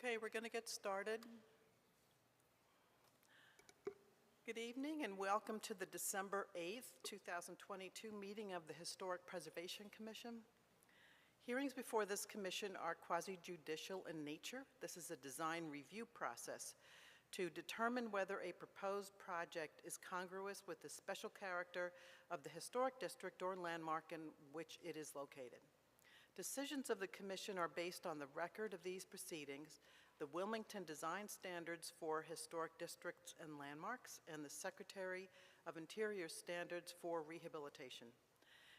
Okay, we're going to get started. Good evening and welcome to the December 8th, 2022 meeting of the Historic Preservation Commission. Hearings before this commission are quasi-judicial in nature. This is a design review process to determine whether a proposed project is congruous with the special character of the historic district or landmark in which it is located. Decisions of the Commission are based on the record of these proceedings, the Wilmington Design Standards for Historic Districts and Landmarks, and the Secretary of Interior Standards for Rehabilitation.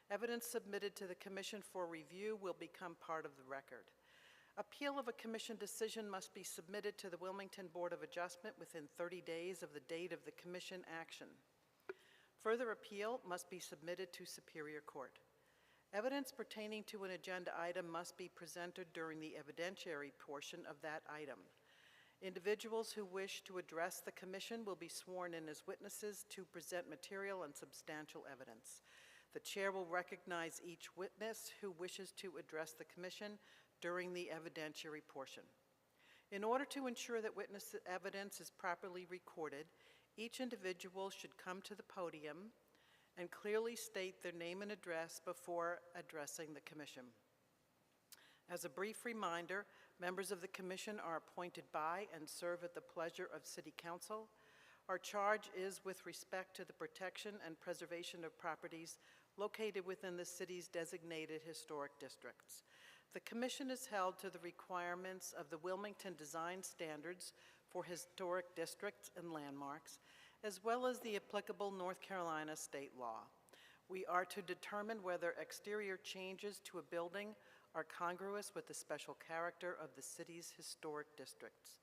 Evidence submitted to the Commission for review will become part of the record. Appeal of a Commission decision must be submitted to the Wilmington Board of Adjustment within 30 days of the date of the Commission action. Further appeal must be submitted to Superior Court. Evidence pertaining to an agenda item must be presented during the evidentiary portion of that item. Individuals who wish to address the Commission will be sworn in as witnesses to present material and substantial evidence. The Chair will recognize each witness who wishes to address the Commission during the evidentiary portion. In order to ensure that witness evidence is properly recorded, each individual should come to the podium and clearly state their name and address before addressing the Commission. As a brief reminder, members of the Commission are appointed by and serve at the pleasure of City Council. Our charge is with respect to the protection and preservation of properties located within the city's designated historic districts. The Commission is held to the requirements of the Wilmington Design Standards for Historic Districts and Landmarks, as well as the applicable North Carolina state law. We are to determine whether exterior changes to a building are congruous with the special character of the city's historic districts.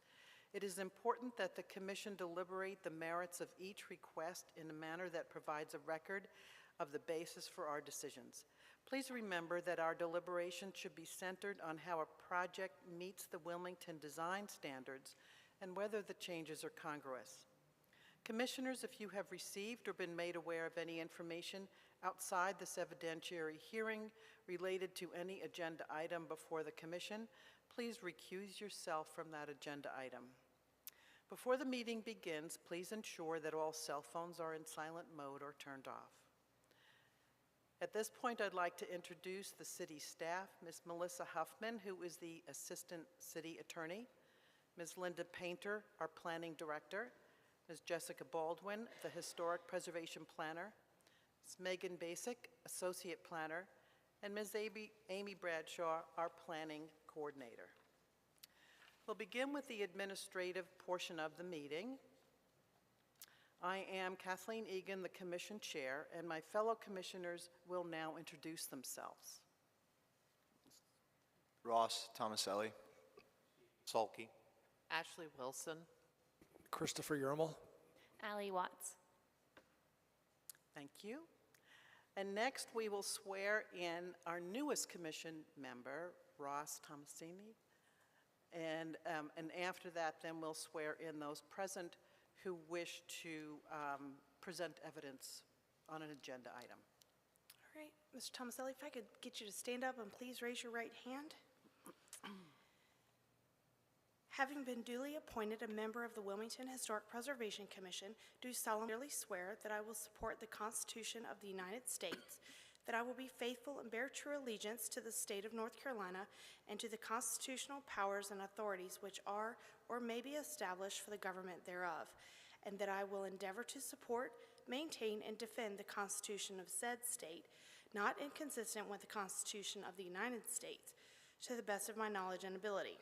It is important that the Commission deliberate the merits of each request in a manner that provides a record of the basis for our decisions. Please remember that our deliberation should be centered on how a project meets the Wilmington Design Standards and whether the changes are congruous. Commissioners, if you have received or been made aware of any information outside this evidentiary hearing related to any agenda item before the Commission, please recuse yourself from that agenda item. Before the meeting begins, please ensure that all cell phones are in silent mode or turned off. At this point, I'd like to introduce the city staff, Ms. Melissa Huffman, who is the Assistant City Attorney, Ms. Linda Painter, our Planning Director, Ms. Jessica Baldwin, the Historic Preservation Planner, Ms. Megan Basic, Associate Planner, and Ms. Amy Bradshaw, our Planning Coordinator. We'll begin with the administrative portion of the meeting. I am Kathleen Egan, the Commission Chair, and my fellow Commissioners will now introduce themselves. Ross Tomaselli. Sulky. Ashley Wilson. Christopher Yermel. Allie Watts. Thank you. And next we will swear in our newest Commission member, Ross Tomasini. And after that, then we'll swear in those present who wish to present evidence on an agenda item. All right, Mr. Tomaselli, if I could get you to stand up and please raise your right hand. Having been duly appointed a member of the Wilmington Historic Preservation Commission, do solemnly swear that I will support the Constitution of the United States, that I will be faithful and bear true allegiance to the state of North Carolina and to the constitutional powers and authorities which are or may be established for the government thereof, and that I will endeavor to support, maintain, and defend the Constitution of said state, not inconsistent with the Constitution of the United States, to the best of my knowledge and ability.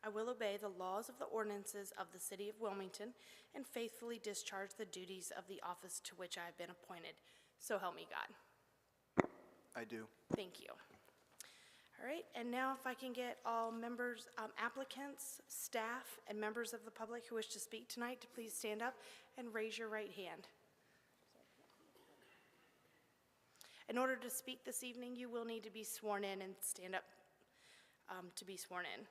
I will obey the laws of the ordinances of the City of Wilmington and faithfully discharge the duties of the office to which I have been appointed. So help me God. I do. Thank you. All right, and now if I can get all members, applicants, staff, and members of the public who wish to speak tonight to please stand up and raise your right hand. In order to speak this evening, you will need to be sworn in and stand up to be sworn in.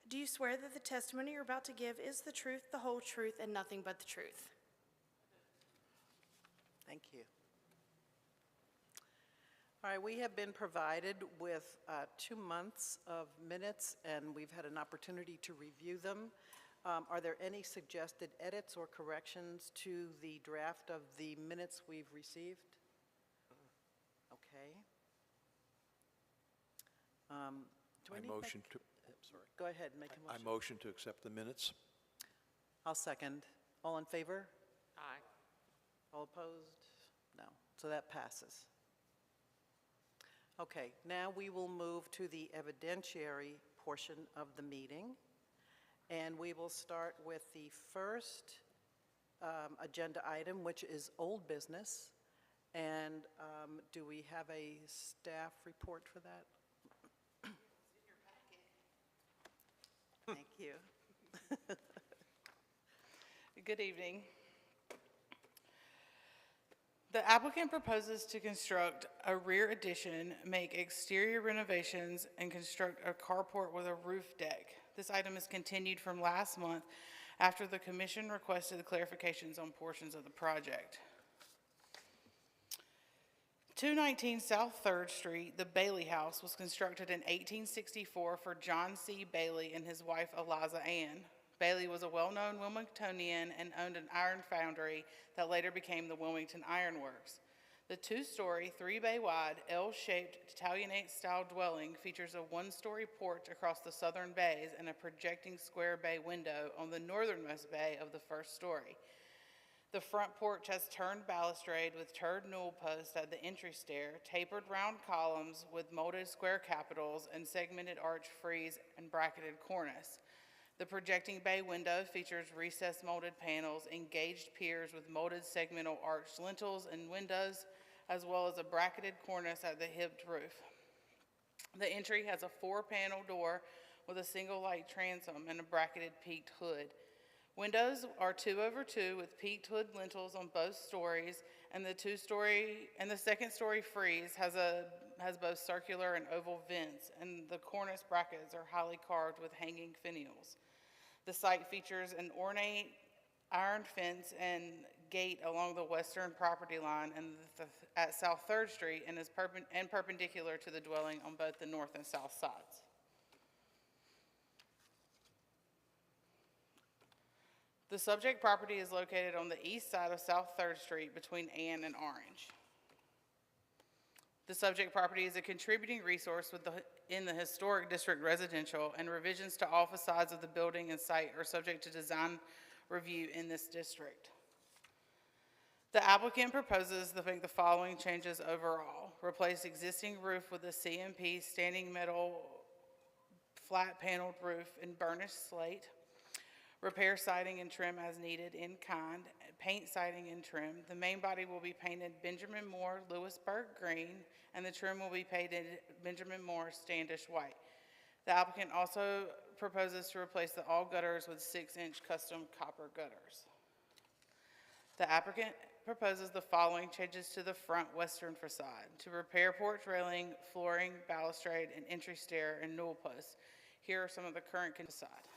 Do you swear that the testimony you're about to give is the truth, the whole truth, and nothing but the truth? Thank you. All right, we have been provided with 2 months of minutes, and we've had an opportunity to review them. Are there any suggested edits or corrections to the draft of the minutes we've received? Okay. Do I need Go ahead, make a I motion. motion to accept the minutes. I'll second. All in favor? Aye. All opposed? No. So that passes. Okay, now we will move to the evidentiary portion of the meeting. And we will start with the first agenda item, which is old business. And do we have a staff report for that? Thank you. Good evening. The applicant proposes to construct a rear addition, make exterior renovations, and construct a carport with a roof deck. This item is continued from last month after the commission requested clarifications on portions of the project. 219 South 3rd Street, the Bailey House, was constructed in 1864 for John C. Bailey and his wife Eliza Ann. Bailey was a well-known Wilmingtonian and owned an iron foundry that later became the Wilmington Iron Works. The 2-story, 3-bay wide, L-shaped Italianate-style dwelling features a 1-story porch across the southern bays and a projecting square bay window on the northernmost bay of the first story. The front porch has turned balustrade with turred newel posts at the entry stair, tapered round columns with molded square capitals, and segmented arch frieze and bracketed cornice. The projecting bay window features recessed molded panels, engaged piers with molded segmental arched lintels and windows, as well as a bracketed cornice at the hipped roof. The entry has a 4-panel door with a single light transom and a bracketed peaked hood. Windows are 2/2 with peaked hood lintels on both stories, and the second-story frieze has both circular and oval vents, and the cornice brackets are highly carved with hanging finials. The site features an ornate iron fence and gate along the western property line and at South 3rd Street and is perpendicular to the dwelling on both the north and south sides. The subject property is located on the east side of South 3rd Street between Ann and Orange. The subject property is a contributing resource in the Historic District Residential, and revisions to all facades of the building and site are subject to design review in this district. The applicant proposes to make the following changes overall. Replace existing roof with a CMP standing metal flat paneled roof in burnished slate. Repair siding and trim as needed in kind. Paint siding and trim. The main body will be painted Benjamin Moore Lewisburg green, and the trim will be painted Benjamin Moore Standish white. The applicant also proposes to replace all gutters with 6-inch custom copper gutters. The applicant proposes the following changes to the front western facade: to repair porch railing, flooring, balustrade, and entry stair and newel posts. Here are some of the current facade.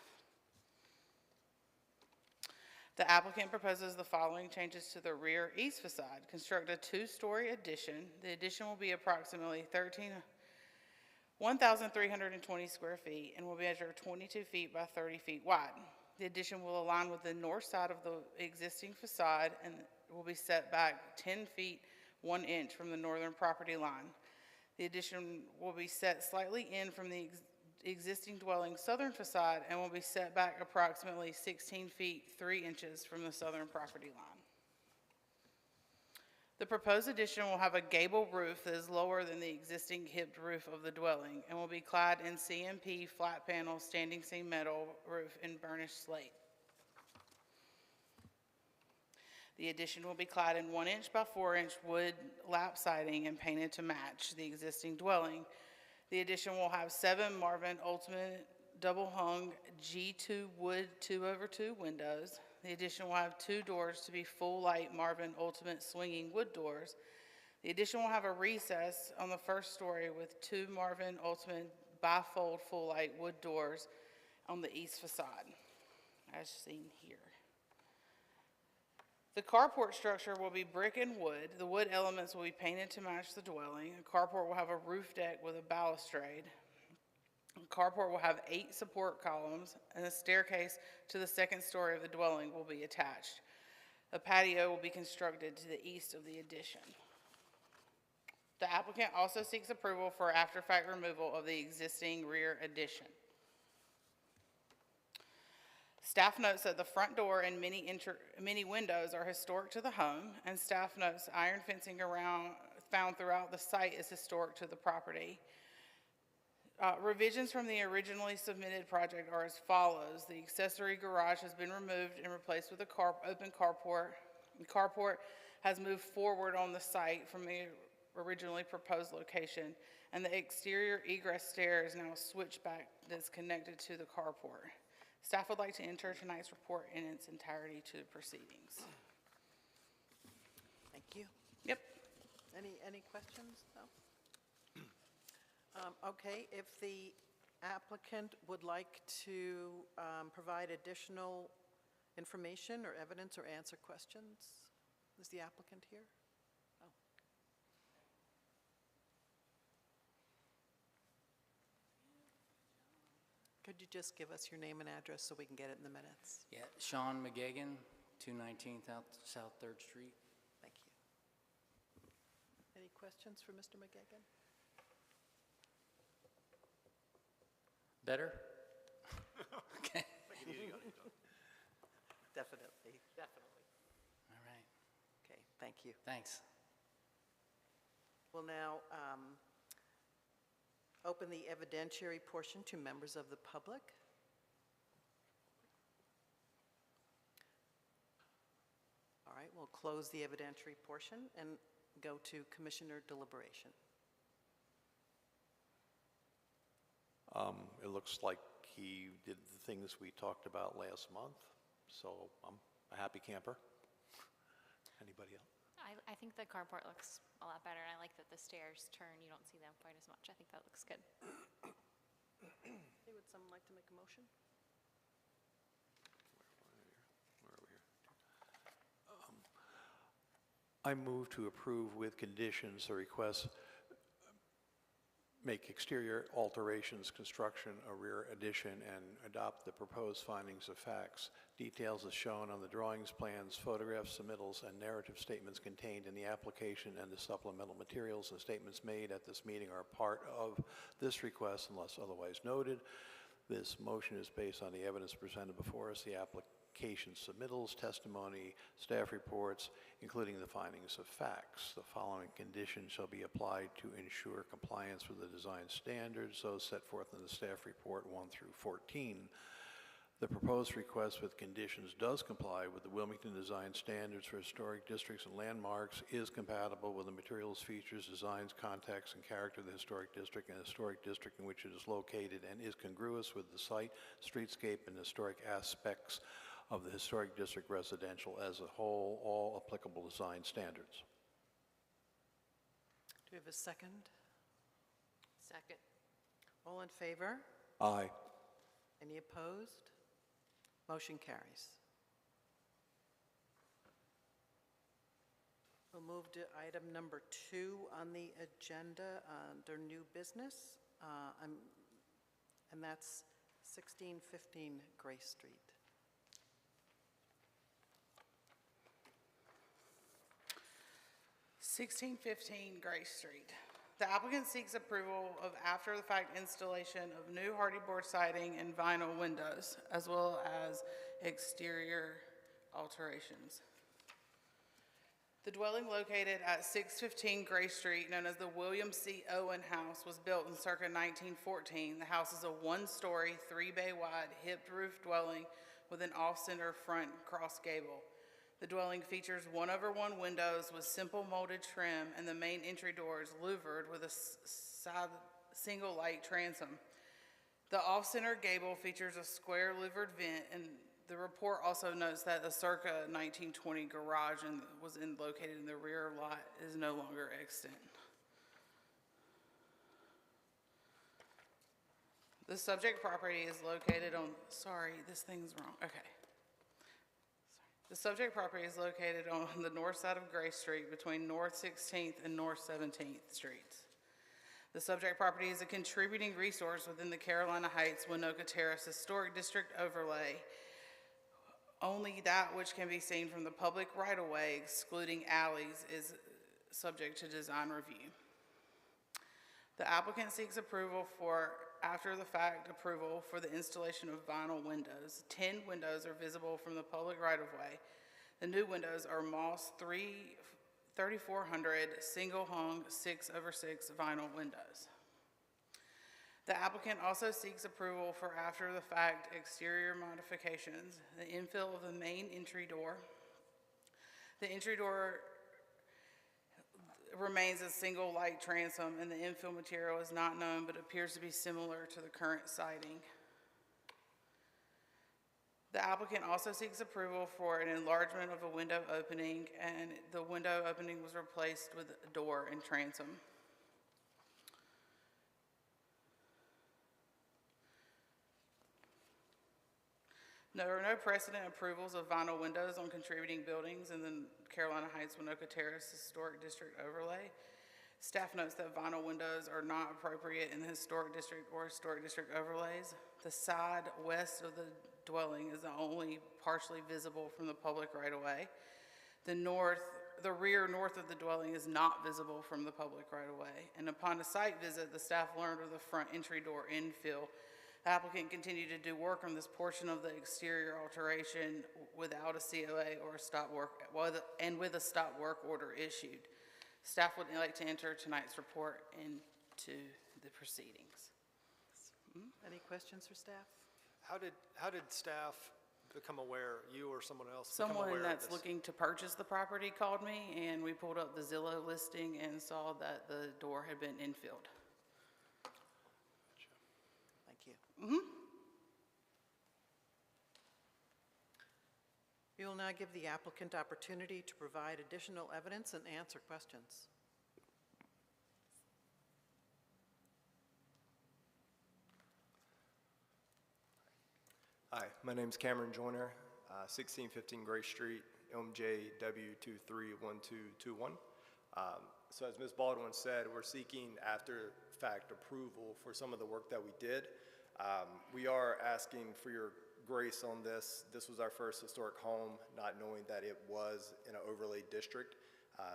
The applicant proposes the following changes to the rear east facade. Construct a 2-story addition. The addition will be approximately 1,320 square feet and will measure 22 feet by 30 feet wide. The addition will align with the north side of the existing facade and will be set back 10 feet 1 inch from the northern property line. The addition will be set slightly in from the existing dwelling southern facade and will be set back approximately 16 feet 3 inches from the southern property line. The proposed addition will have a gable roof that is lower than the existing hipped roof of the dwelling and will be clad in CMP flat panel standing seam metal roof in burnished slate. The addition will be clad in 1-inch by 4-inch wood lap siding and painted to match the existing dwelling. The addition will have 7 Marvin Ultimate double hung G2 wood 2/2 windows. The addition will have 2 doors to be full light Marvin Ultimate swinging wood doors. The addition will have a recess on the first story with 2 Marvin Ultimate bifold full light wood doors on the east facade, as seen here. The carport structure will be brick and wood. The wood elements will be painted to match the dwelling. The carport will have a roof deck with a balustrade. The carport will have 8 support columns, and a staircase to the second story of the dwelling will be attached. A patio will be constructed to the east of the addition. The applicant also seeks approval for after-fact removal of the existing rear addition. Staff notes that the front door and many windows are historic to the home, and staff notes iron fencing found throughout the site is historic to the property. Revisions from the originally submitted project are as follows. The accessory garage has been removed and replaced with a open carport. The carport has moved forward on the site from the originally proposed location, and the exterior egress stair is now a switchback that's connected to the carport. Staff would like to enter tonight's report in its entirety to the proceedings. Thank you. Yep. Any questions? No? Okay, if the applicant would like to provide additional information or evidence or answer questions, is the applicant here? Oh. Could you just give us your name and address so we can get it in the minutes? Yeah, Sean McGagan, 219 South 3rd Street. Thank you. Any questions for Mr. McGagan? Better? Okay, Definitely. Definitely. all right, Okay, thank you. thanks. We'll now open the evidentiary portion to members of the public. All right, we'll close the evidentiary portion and go to commissioner deliberation. It looks like he did the things we talked about last month, so I'm a happy camper. Anybody else? I think the carport looks a lot better, and I like that the stairs turn. You don't see them quite as much. I think that looks good. Okay, would someone like to make a motion? Where are we here? I move to approve with conditions the request, make exterior alterations, construction, a rear addition, and adopt the proposed findings of facts. Details as shown on the drawings, plans, photographs, submittals, and narrative statements contained in the application and the supplemental materials and statements made at this meeting are part of this request unless otherwise noted. This motion is based on the evidence presented before us, the application submittals, testimony, staff reports, including the findings of facts. The following conditions shall be applied to ensure compliance with the design standards, those set forth in the staff report 1 through 14. The proposed request with conditions does comply with the Wilmington Design Standards for Historic Districts and Landmarks, is compatible with the materials, features, designs, context, and character of the historic district and historic district in which it is located, and is congruous with the site, streetscape, and historic aspects of the historic district residential as a whole, all applicable design standards. Do we have a second? Second. All in favor? Aye. Any opposed? Motion carries. We'll move to item number 2 on the agenda under new business, and that's 1615 Grace Street. (1615) Grace Street. The applicant seeks approval of after-the-fact installation of new hardy board siding and vinyl windows, as well as exterior alterations. The dwelling located at 615 Grace Street, known as the William C. Owen House, was built in circa 1914. The house is a one-story, 3-bay wide, hipped roof dwelling with an off-center front cross gable. The dwelling features 1/1 windows with simple molded trim, and the main entry door is louvered with a single light transom. The off-center gable features a square louvered vent, and the report also notes that a circa 1920 garage was located in the rear lot is no longer extant. The subject property is located on, sorry, this thing's wrong, okay. The subject property is located on the north side of Gray Street between North 16th and North 17th Streets. The subject property is a contributing resource within the Carolina Heights Winoka Terrace Historic District overlay. Only that which can be seen from the public right-of-way, excluding alleys, is subject to design review. The applicant seeks approval for after-the-fact approval for the installation of vinyl windows. 10 windows are visible from the public right-of-way. The new windows are Moss 3400 single-hung 6/6 vinyl windows. The applicant also seeks approval for after-the-fact exterior modifications, the infill of the main entry door. The entry door remains a single light transom, and the infill material is not known but appears to be similar to the current siding. The applicant also seeks approval for an enlargement of a window opening, and the window opening was replaced with a door and transom. There are no precedent approvals of vinyl windows on contributing buildings in the Carolina Heights Winoka Terrace Historic District overlay. Staff notes that vinyl windows are not appropriate in the Historic District or Historic District overlays. The side west of the dwelling is only partially visible from the public right-of-way. The rear north of the dwelling is not visible from the public right-of-way. And upon a site visit, the staff learned of the front entry door infill. The applicant continued to do work on this portion of the exterior alteration without a COA or a stop work, and with a stop work order issued. Staff would like to enter tonight's report into the proceedings. Any questions for staff? How did staff become aware, you or someone else become aware Someone of that's this? looking to purchase the property called me, and we pulled up the Zillow listing and saw that the door had been infilled. Thank you. We will now give the applicant opportunity to provide additional evidence and answer questions. Hi, my name's Cameron Joyner, 1615 Gray Street, MJW231221. So as Ms. Baldwin said, we're seeking after-fact approval for some of the work that we did. We are asking for your grace on this. This was our first historic home, not knowing that it was in an overlay district.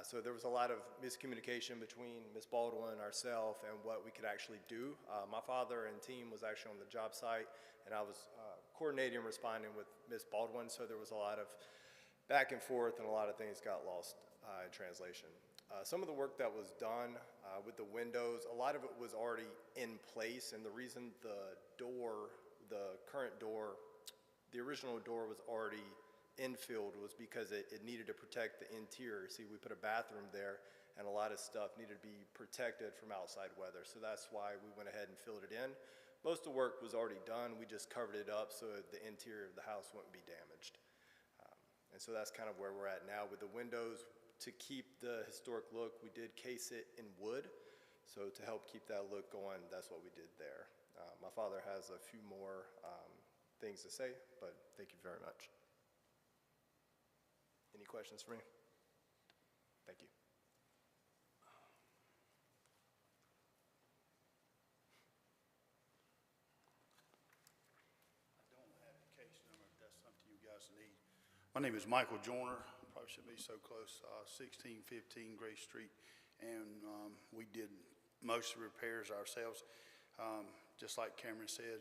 So there was a lot of miscommunication between Ms. Baldwin, ourselves, and what we could actually do. My father and team was actually on the job site, and I was coordinating and responding with Ms. Baldwin, so there was a lot of back and forth, and a lot of things got lost in translation. Some of the work that was done with the windows, a lot of it was already in place, and the reason the current door, the original door was already infilled was because it needed to protect the interior. See, we put a bathroom there, and a lot of stuff needed to be protected from outside weather, so that's why we went ahead and filled it in. Most of the work was already done. We just covered it up so the interior of the house wouldn't be damaged. And so that's kind of where we're at now with the windows. To keep the historic look, we did case it in wood. So to help keep that look going, that's what we did there. My father has a few more things to say, but thank you very much. Any questions for me? Thank you. Need. My name is Michael Joyner. Probably shouldn't be so close. 1615 Gray Street, and we did most of the repairs ourselves. Just like Cameron said,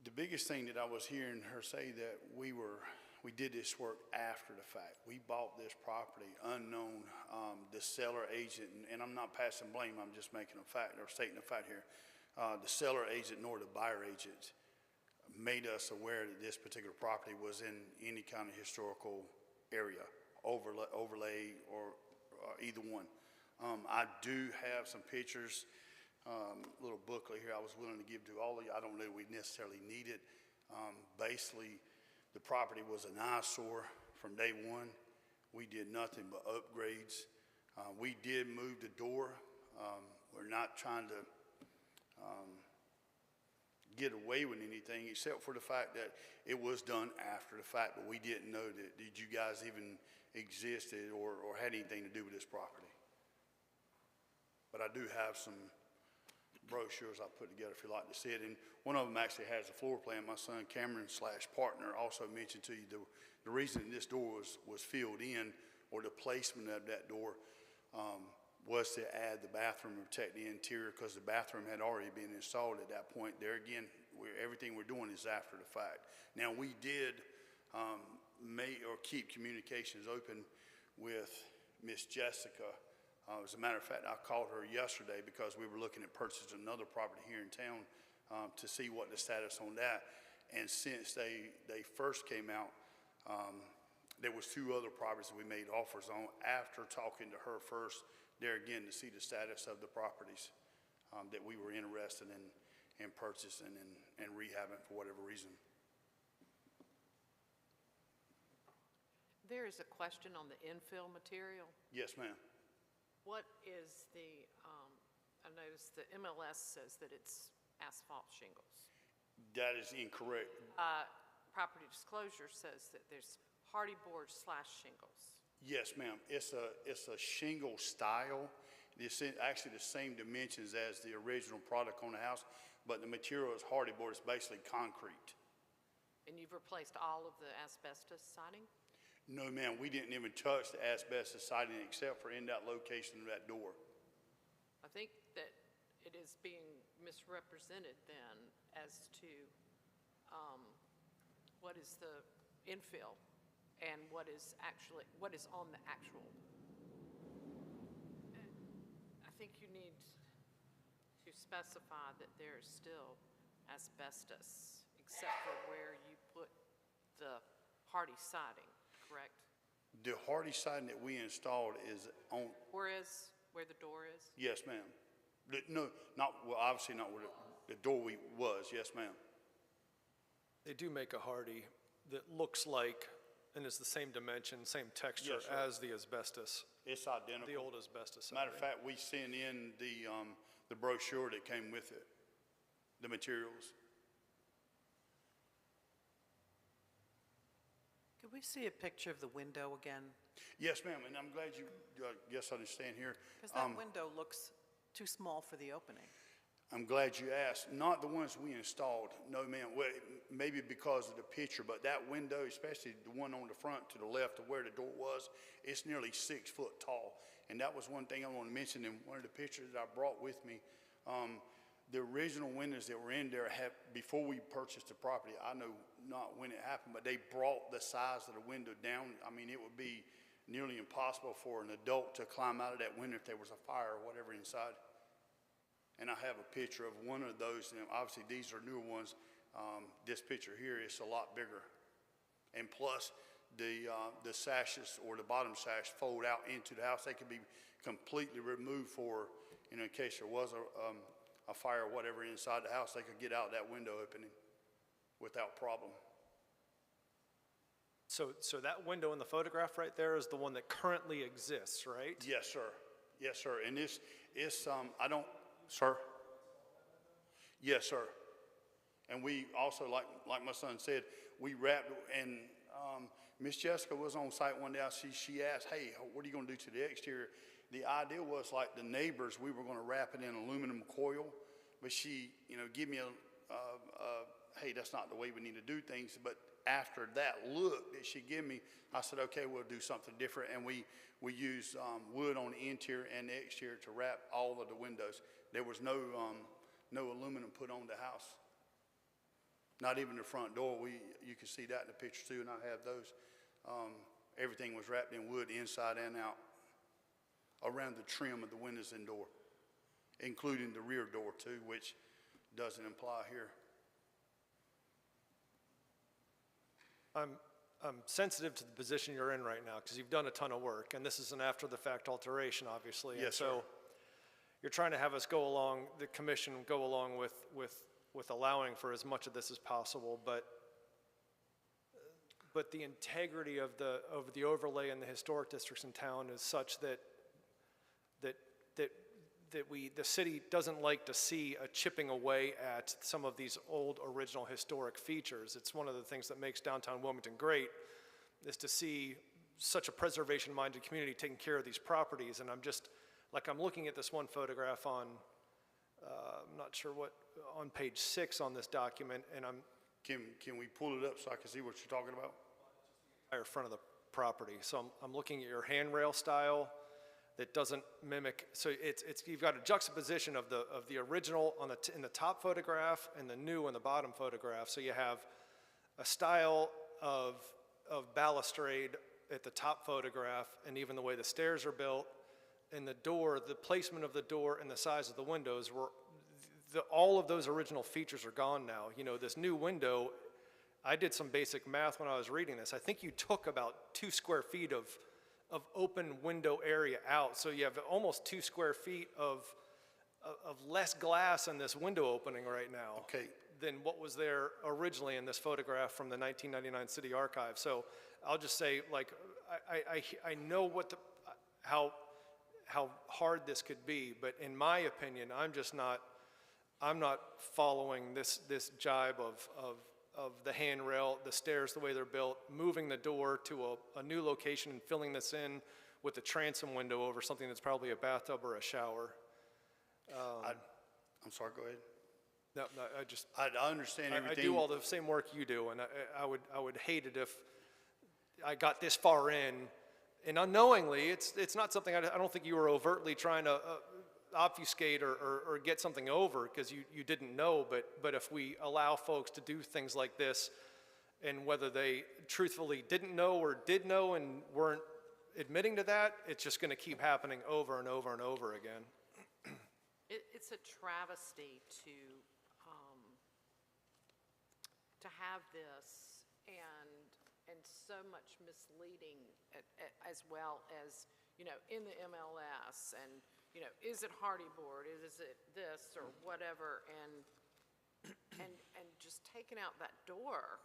the biggest thing that I was hearing her say that we did this work after the fact. We bought this property unknown. The seller agent, and I'm not passing blame. I'm just making a fact or stating a fact here. The seller agent nor the buyer agent made us aware that this particular property was in any kind of historical area, overlay or either one. I do have some pictures, little booklet here I was willing to give to all of you. I don't know if we necessarily need it. Basically, the property was an eyesore from day one. We did nothing but upgrades. We did move the door. We're not trying to get away with anything, except for the fact that it was done after the fact, but we didn't know that you guys even existed or had anything to do with this property. But I do have some brochures I put together if you'd like to see it. And one of them actually has a floor plan. My son Cameron / partner also mentioned to you the reason this door was filled in, or the placement of that door, was to add the bathroom and protect the interior, because the bathroom had already been installed at that point. There again, everything we're doing is after the fact. Now, we did keep communications open with Miss Jessica. As a matter of fact, I called her yesterday because we were looking at purchasing another property here in town to see what the status on that. And since they first came out, there was 2 other properties that we made offers on after talking to her first, there again, to see the status of the properties that we were interested in purchasing and rehabbing for whatever reason. There is a question on the infill material. Yes, ma'am. What is I noticed the MLS says that it's asphalt shingles. That is incorrect. Property disclosure says that there's hardy board / shingles. Yes, ma'am. It's a shingle style. It's actually the same dimensions as the original product on the house, but the material is hardy board. It's basically concrete. And you've replaced all of the asbestos siding? No, ma'am. We didn't even touch the asbestos siding except for in that location of that door. I think that it is being misrepresented then as to what is the infill and what is on the actual. I think you need to specify that there is still asbestos, except for where you put the hardy siding, correct? The hardy siding that we installed is on, Where the door is? yes, ma'am. No, obviously not where the doorway was, yes, ma'am. They do make a hardy that looks like and is the same dimension, same texture Yes, sir. as the asbestos, It's identical. the old asbestos Matter of siding. fact, we sent in the brochure that came with it, the materials. Could we see a picture of the window again? Yes, ma'am, and I'm glad you, understand here. Because that window looks too small for the opening. I'm glad you asked. Not the ones we installed, no, ma'am. Well, maybe because of the picture, but that window, especially the one on the front to the left of where the door was, it's nearly 6 foot tall. And that was one thing I want to mention in one of the pictures that I brought with me. The original windows that were in there before we purchased the property, I know not when it happened, but they brought the size of the window down. I mean, it would be nearly impossible for an adult to climb out of that window if there was a fire or whatever inside. And I have a picture of one of those, and obviously these are newer ones. This picture here is a lot bigger. And plus, the sashes or the bottom sash fold out into the house. They could be completely removed for, in case there was a fire or whatever inside the house, they could get out that window opening without problem. So that window in the photograph right there is the one that currently exists, right? Yes, sir. Yes, sir. And this is, sir? Yes, sir. And we also, like my son said, we wrapped, and Miss Jessica was on site one day. She asked, hey, what are you going to do to the exterior? The idea was like the neighbors, we were going to wrap it in aluminum coil, but she, give me hey, that's not the way we need to do things. But after that look that she gave me, I said, okay, we'll do something different. And we used wood on the interior and the exterior to wrap all of the windows. There was no aluminum put on the house. Not even the front door. You can see that in the picture too, and I have those. Everything was wrapped in wood inside and out around the trim of the windows and door, including the rear door too, which doesn't apply here. I'm sensitive to the position you're in right now because you've done a ton of work, and this is an after-the-fact alteration, obviously. Yes, and so sir. You're trying to have us go along, the commission go along with allowing for as much of this as possible, but the integrity of the overlay in the historic districts in town is such that the city doesn't like to see a chipping away at some of these old original historic features. It's one of the things that makes downtown Wilmington great, is to see such a preservation-minded community taking care of these properties. And I'm just, like, I'm looking at this one photograph on, I'm not sure what, on page 6 on this document, and I'm Can we pull it up so I can see what you're talking about? entire front of the property. So I'm looking at your handrail style that doesn't mimic, so it's you've got a juxtaposition of the original on in the top photograph and the new in the bottom photograph. So you have a style of balustrade at the top photograph, and even the way the stairs are built, and the door, the placement of the door and the size of the windows were, all of those original features are gone now. You know, this new window, I did some basic math when I was reading this. I think you took about 2 square feet of open window area out. So you have almost 2 square feet of less glass in this window opening right now. Okay. Than what was there originally in this photograph from the 1999 City Archive. So I'll just say, like, I know what how hard this could be, but in my opinion, I'm not following this jibe of the handrail, the stairs, the way they're built, moving the door to a new location and filling this in with a transom window over something that's probably a bathtub or a shower. I'm sorry, go ahead. No, I understand everything. I do all the same work you do, and I would hate it if I got this far in, and unknowingly, it's not something I don't think you were overtly trying to obfuscate or get something over, because you didn't know, but if we allow folks to do things like this, and whether they truthfully didn't know or did know and weren't admitting to that, it's just going to keep happening over and over and over again. It's a travesty to have this and so much misleading as well as, you know, in the MLS, and, you know, is it hardy board, is it this or whatever, and just taking out that door.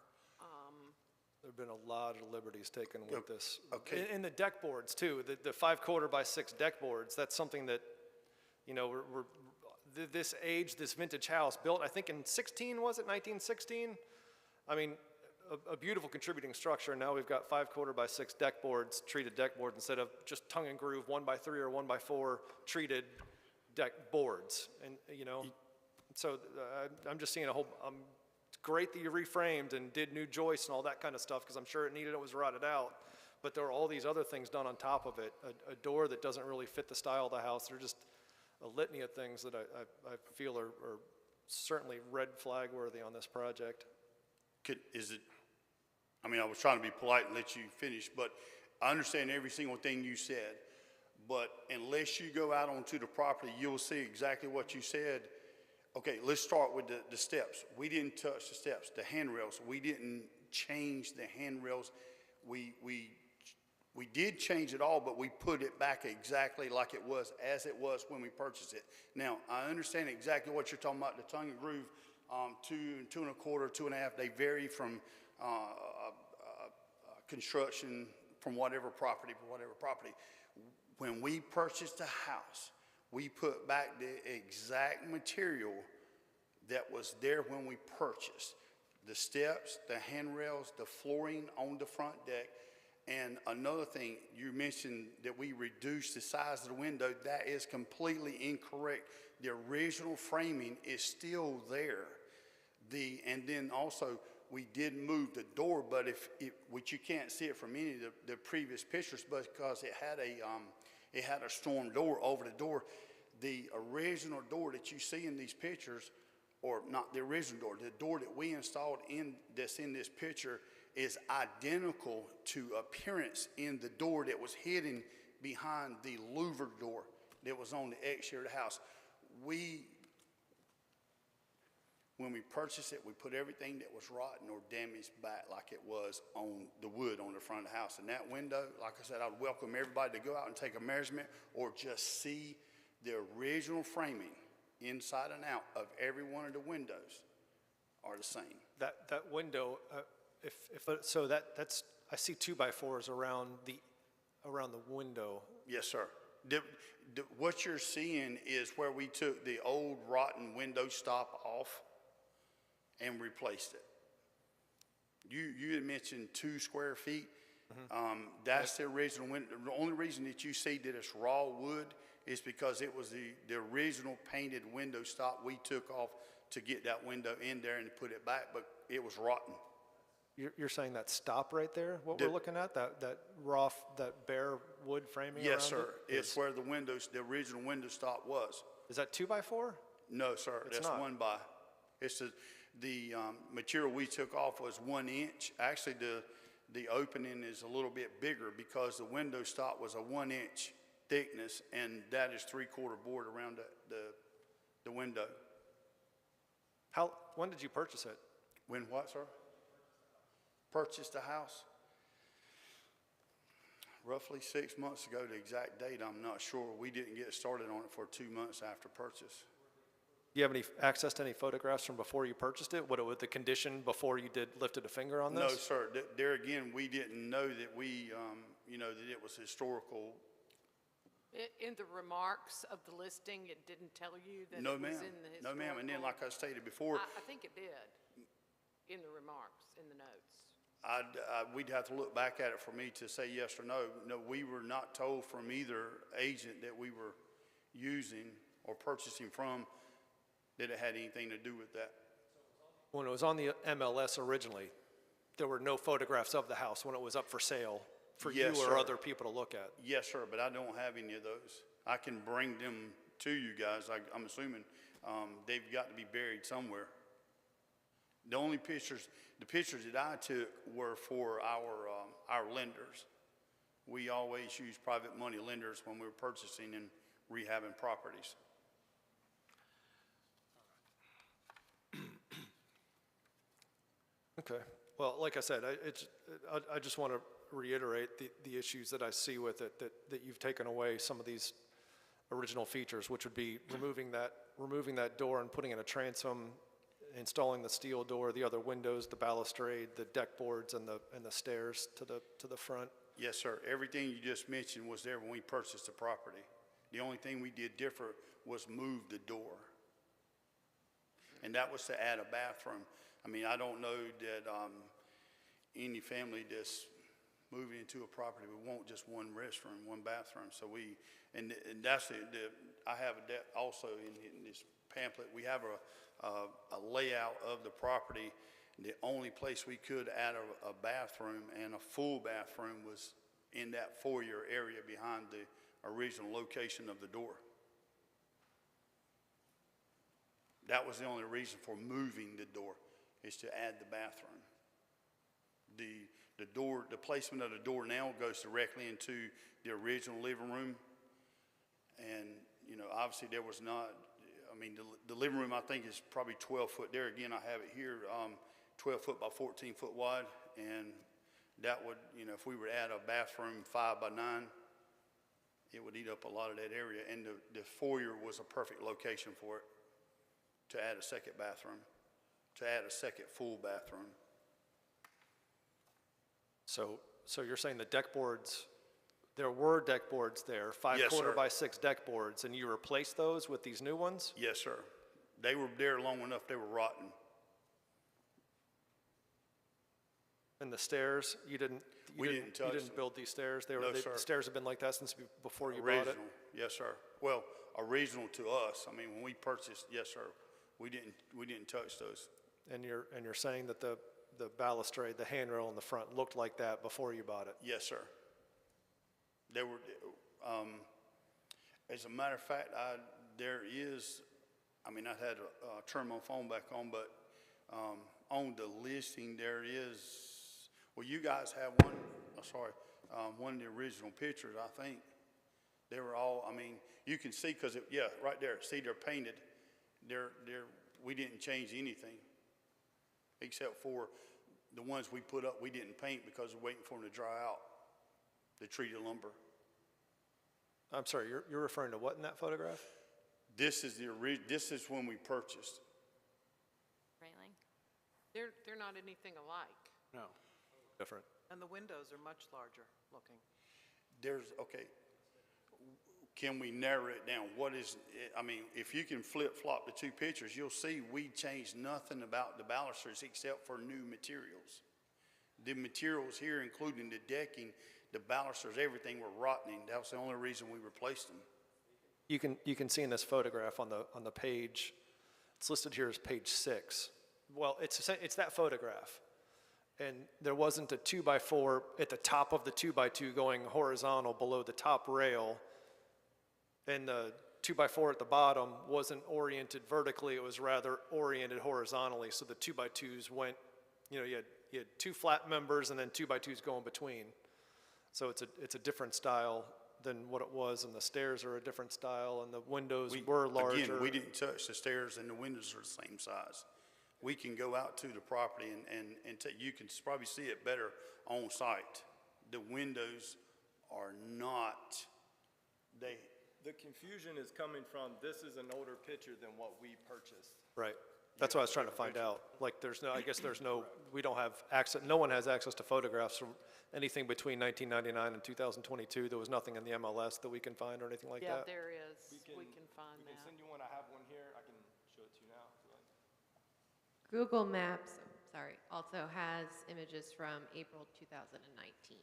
There have been a lot of liberties taken with this. Okay. In the deck boards too, the 5/4 by 6 deck boards, that's something that, you know, this age, this vintage house built, I think in 1916? I mean, a beautiful contributing structure. Now we've got 5/4 by 6 deck boards, treated deck boards, instead of just tongue and groove 1x3 or 1x4 treated deck boards. And, you know, so I'm just seeing a whole, it's great that you reframed and did new joists and all that kind of stuff, because I'm sure it needed, it was rotted out. But there are all these other things done on top of it. A door that doesn't really fit the style of the house. They're just a litany of things that I feel are certainly red flag worthy on this project. I mean, I was trying to be polite and let you finish, but I understand every single thing you said. But unless you go out onto the property, you'll see exactly what you said. Okay, let's start with the steps. We didn't touch the steps, the handrails. We didn't change the handrails. We did change it all, but we put it back exactly like it was, as it was when we purchased it. Now, I understand exactly what you're talking about, the tongue and groove, 2 1/4, 2 1/2. They vary from construction from whatever property. When we purchased the house, we put back the exact material that was there when we purchased. The steps, the handrails, the flooring on the front deck. And another thing, you mentioned that we reduced the size of the window. That is completely incorrect. The original framing is still there. And then also, we did move the door, but which you can't see it from any of the previous pictures, but because it had a storm door over the door. The original door that you see in these pictures, or not the original door, the door that we installed that's in this picture is identical to appearance in the door that was hidden behind the louver door that was on the exterior of the house. When we purchased it, we put everything that was rotten or damaged back like it was on the wood on the front of the house. And that window, like I said, I'd welcome everybody to go out and take a measurement or just see the original framing inside and out of every one of the windows are the same. That window, that's I see 2x4s around the window. Yes, sir. What you're seeing is where we took the old rotten window stop off and replaced it. You had mentioned 2 square feet. That's the original window. The only reason that you see that it's raw wood is because it was the original painted window stop we took off to get that window in there and put it back, but it was rotten. You're saying that stop right there, what we're looking at, that raw, that bare wood framing around it? Yes, sir. It's where the original window stop was. Is that 2x4? No, sir. It's That's not. 1 by. It's the material we took off was 1 inch. Actually, the opening is a little bit bigger because the window stop was a 1 inch thickness, and that is 3/4 board around the window. When did you purchase it? When what, sir? Purchased the house? Roughly 6 months ago, the exact date, I'm not sure. We didn't get started on it for 2 months after purchase. Do you have any access to any photographs from before you purchased it? What was the condition before you lifted a finger on this? No, sir. There again, we didn't know that that it was historical. In the remarks of the listing, it didn't tell you that No, it was ma'am. in the No, ma'am. And then, historical- like I stated before, I think it did, in the remarks, in the notes. we'd have to look back at it for me to say yes or no. No, we were not told from either agent that we were using or purchasing from that it had anything to do with that. When it was on the MLS originally, there were no photographs of the house when it was up for sale for you Yes, or sir. other people to look at? Yes, sir, but I don't have any of those. I can bring them to you guys. I'm assuming they've got to be buried somewhere. The only pictures that I took were for our lenders. We always use private money lenders when we're purchasing and rehabbing properties. Okay. Well, like I said, I just want to reiterate the issues that I see with it, that you've taken away some of these original features, which would be removing that door and putting in a transom, installing the steel door, the other windows, the balustrade, the deck boards, and the stairs to the front. Yes, sir. Everything you just mentioned was there when we purchased the property. The only thing we did different was move the door. And that was to add a bathroom. I mean, I don't know that any family that's moving into a property would want just one restroom, one bathroom. So and that's I have that also in this pamphlet. We have a layout of the property. The only place we could add a bathroom and a full bathroom was in that foyer area behind the original location of the door. That was the only reason for moving the door, is to add the bathroom. The placement of the door now goes directly into the original living room. And, obviously there was not, the living room I think is probably 12 foot. There again, I have it here, 12 foot by 14 foot wide. And that would, if we were to add a bathroom 5 by 9, it would eat up a lot of that area. And the foyer was a perfect location for it, to add a second bathroom, to add a second full bathroom. So you're saying the deck boards, there were deck boards there, 5/4 Yes, sir. by 6 deck boards, and you replaced those with these new ones? Yes, sir. They were there long enough, they were rotten. And the stairs, We didn't touch You didn't them. build these stairs? No, The sir. stairs have been like that since before you bought it? Original, yes, sir. Well, original to us. When we purchased, yes, sir. We didn't touch those. And you're saying that the balustrade, the handrail in the front looked like that before you bought it? Yes, sir. There were, as a matter of fact, there is, I had to turn my phone back on, but on the listing, there is, well, you guys have one of the original pictures, I think. They were all, you can see, because, right there, see, they're painted. We didn't change anything, except for the ones we put up, we didn't paint because we're waiting for them to dry out, the treated lumber. I'm sorry, you're referring to what in that photograph? This is when we purchased. Railing. They're not anything alike. No. Different. And the windows are much larger looking. Okay. can we narrow it down? What is, I mean, if you can flip-flop the two pictures, you'll see we changed nothing about the balusters except for new materials. The materials here, including the decking, the balusters, everything were rotting. That was the only reason we replaced them. You can see in this photograph on the page, it's listed here as page 6. Well, it's that photograph. And there wasn't a 2x4 at the top of the 2x2 going horizontal below the top rail. And the 2x4 at the bottom wasn't oriented vertically, it was rather oriented horizontally. So the 2x2s went, you had 2 flat members and then 2x2s going between. So it's a different style than what it was, and the stairs are a different style, and the windows were larger. Again, we didn't touch the stairs, and the windows are the same size. We can go out to the property and you can probably see it better on site. The windows are not, The confusion is coming from, this is an older picture than what we purchased. Right. That's what I was trying to find out. Like, we don't have access, no one has access to photographs from anything between 1999 and 2022. There was nothing in the MLS that we can find or anything like Yeah, that. there is. We can find We can that. send you one, I have one here, I can show it to you now if you like. Google Maps, also has images from April 2019.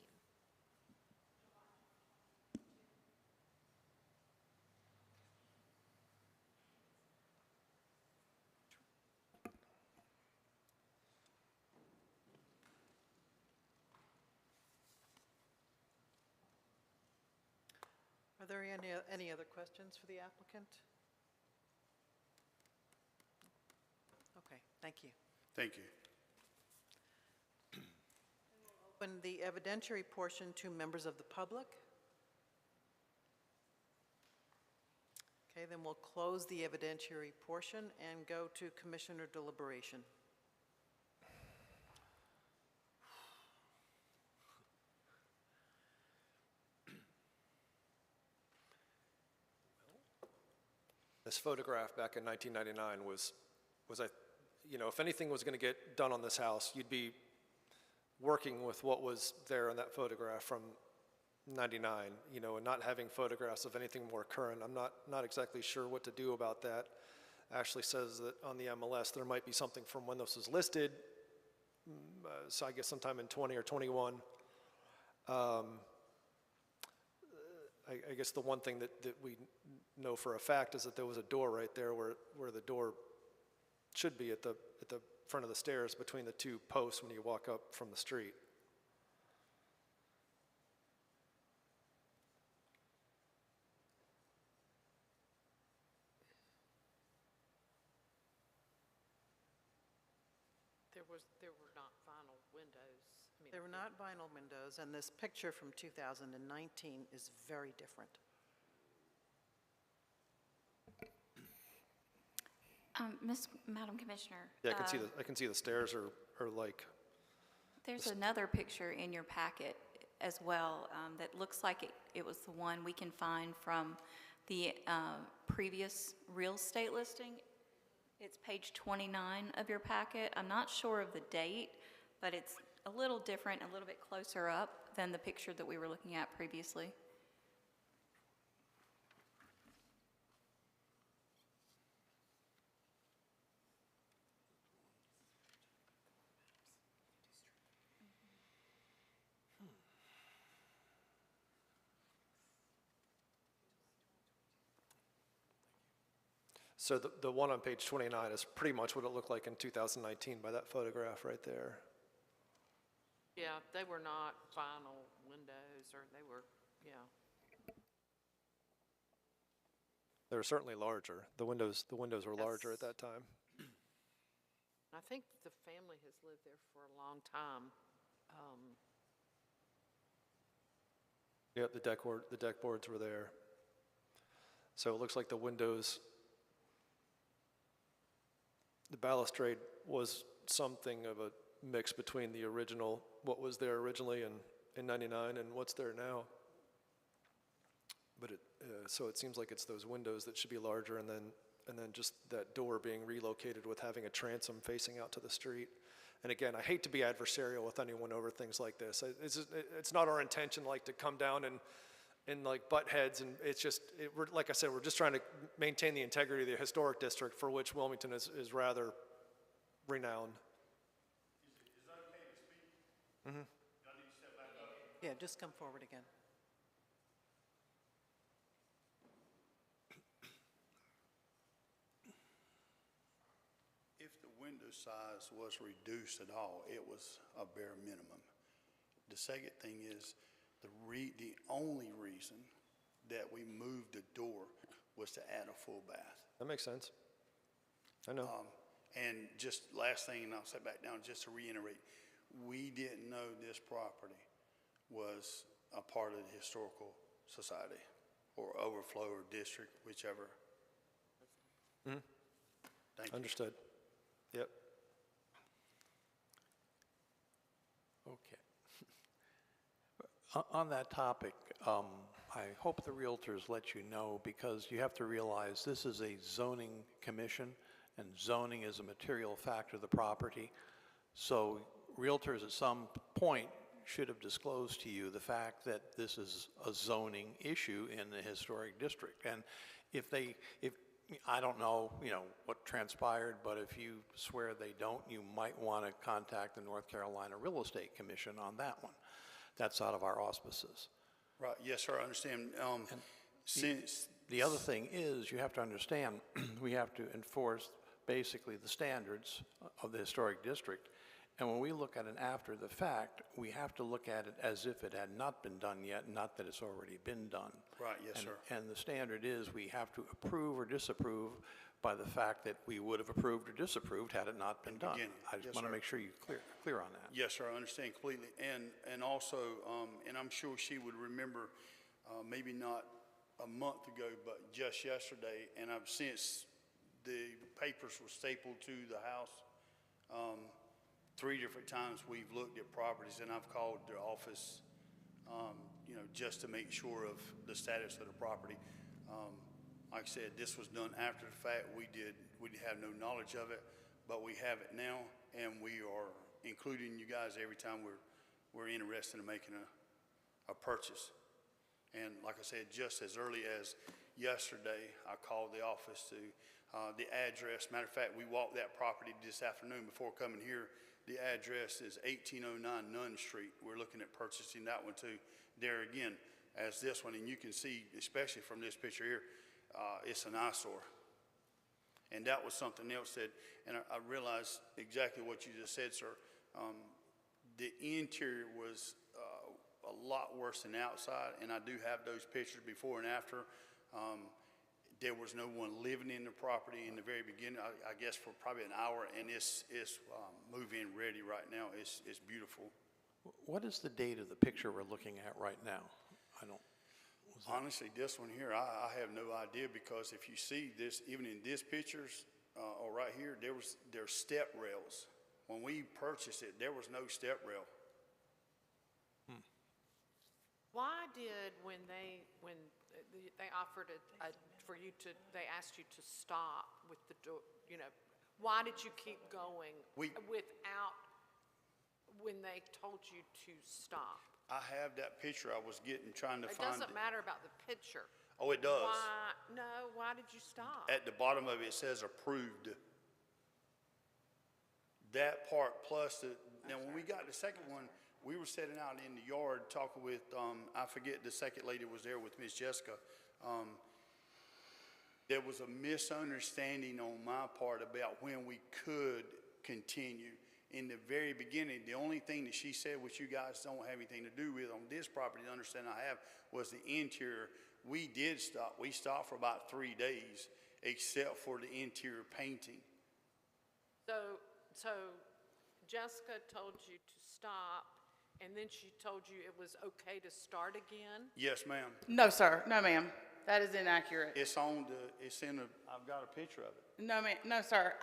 Are there any other questions for the applicant? Okay, thank you. thank you. Open the evidentiary portion to members of the public. Okay, then we'll close the evidentiary portion and go to commissioner deliberation. This photograph back in 1999 was if anything was going to get done on this house, you'd be working with what was there in that photograph from 99, and not having photographs of anything more current. I'm not exactly sure what to do about that. Ashley says that on the MLS there might be something from when this was listed, so I guess sometime in 20 or 21. I guess the one thing that we know for a fact is that there was a door right there where the door should be at the front of the stairs between the 2 posts when you walk up from the street. There were not vinyl windows. They were not vinyl windows, and this picture from 2019 is very different. Madam Commissioner. Yeah, I can see the stairs are like, There's another picture in your packet as well that looks like it was the one we can find from the previous real estate listing. It's page 29 of your packet. I'm not sure of the date, but it's a little different, a little bit closer up than the picture that we were looking at previously. so the one on page 29 is pretty much what it looked like in 2019 by that photograph right there. Yeah, they were not vinyl windows, or they were, yeah. They were certainly larger. The windows were larger at Yes. that time. I think the family has lived there for a long time. Yep, the deck boards were there. So it looks like the windows, the balustrade was something of a mix between the original, what was there originally in 99 and what's there now. But so it seems like it's those windows that should be larger, and then just that door being relocated with having a transom facing out to the street. And again, I hate to be adversarial with anyone over things like this. It's not our intention to come down and like butt heads, and it's just, like I said, we're just trying to maintain the integrity of the historic district, for which Wilmington is rather renowned. Yeah, just come forward again. If the window size was reduced at all, it was a bare minimum. The second thing is, the only reason that we moved the door was to add a full bath. That makes sense. I know. And just last thing, and I'll sit back down, just to reiterate, we didn't know this property was a part of the Historical Society or overflow or district, whichever. Thank you. Understood. Yep. Okay. On that topic, I hope the realtors let you know, because you have to realize this is a zoning commission, and zoning is a material factor of the property. So realtors at some point should have disclosed to you the fact that this is a zoning issue in the historic district. And if I don't know, what transpired, but if you swear they don't, you might want to contact the North Carolina Real Estate Commission on that one. That's out of our auspices. Right, yes, sir, I understand. The other thing is, you have to understand, we have to enforce basically the standards of the historic district. And when we look at it after the fact, we have to look at it as if it had not been done yet, not that it's already been done. Right, yes, sir. And the standard is we have to approve or disapprove by the fact that we would have approved or disapproved had it not been done. beginning. I just Yes, want to sir. make sure you're clear on that. Yes, sir, I understand completely. And also, and I'm sure she would remember, maybe not a month ago, but just yesterday, and I've since the papers were stapled to the house, 3 different times we've looked at properties, and I've called their office, just to make sure of the status of the property. Like I said, this was done after the fact. We have no knowledge of it, but we have it now, and we are including you guys every time we're interested in making a purchase. And like I said, just as early as yesterday, I called the office to the address. Matter of fact, we walked that property this afternoon before coming here. The address is 1809 Nunn Street. We're looking at purchasing that one too. There again, as this one, and you can see, especially from this picture here, it's an eyesore. And that was something else that, and I realized exactly what you just said, sir. The interior was a lot worse than outside, and I do have those pictures before and after. There was no one living in the property in the very beginning, I guess for probably an hour, and it's move-in ready right now. It's beautiful. What is the date of the picture we're looking at right now? Honestly, this one here, I have no idea, because if you see this, even in these pictures, or right here, there's step rails. When we purchased it, there was no step rail. Why did, when they offered they asked you to stop with the door, why did you keep going without, when they told you to stop? I have that picture I was trying to It find. doesn't matter about the picture. Oh, it does. Why did you stop? At the bottom of it, it says approved. That part plus now when we got the second one, we were sitting out in the yard talking with, I forget, the second lady was there with Miss Jessica. There was a misunderstanding on my part about when we could continue. In the very beginning, the only thing that she said, which you guys don't have anything to do with on this property, to understand I have, was the interior. We did stop. We stopped for about 3 days, except for the interior painting. So Jessica told you to stop, and then she told you it was okay to start again? Yes, ma'am. No, sir. No, ma'am. That is inaccurate. I've got a picture of it. No, ma'am. No, sir.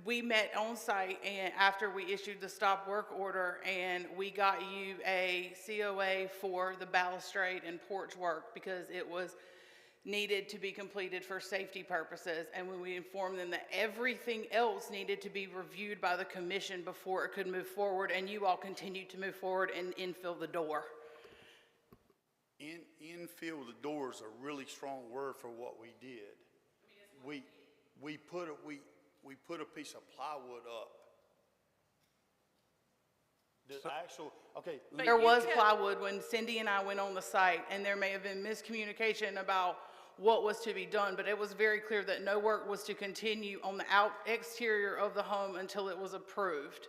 We met on site, and after we issued the stop work order, and we got you a COA for the balustrade and porch work because it was needed to be completed for safety purposes. And when we informed them that everything else needed to be reviewed by the commission before it could move forward, and you all continued to move forward and infill the door. Honestly, this one here, I have no idea, because if you see this, even in this pictures, there was no step rail. Infill the door is a really strong word for what we did. We put a piece of plywood up. The actual, okay. There was plywood when Cindy and I went on the site, and there may have been miscommunication about what was to be done, but it was very clear that no work was to continue on the exterior of the home until it was approved.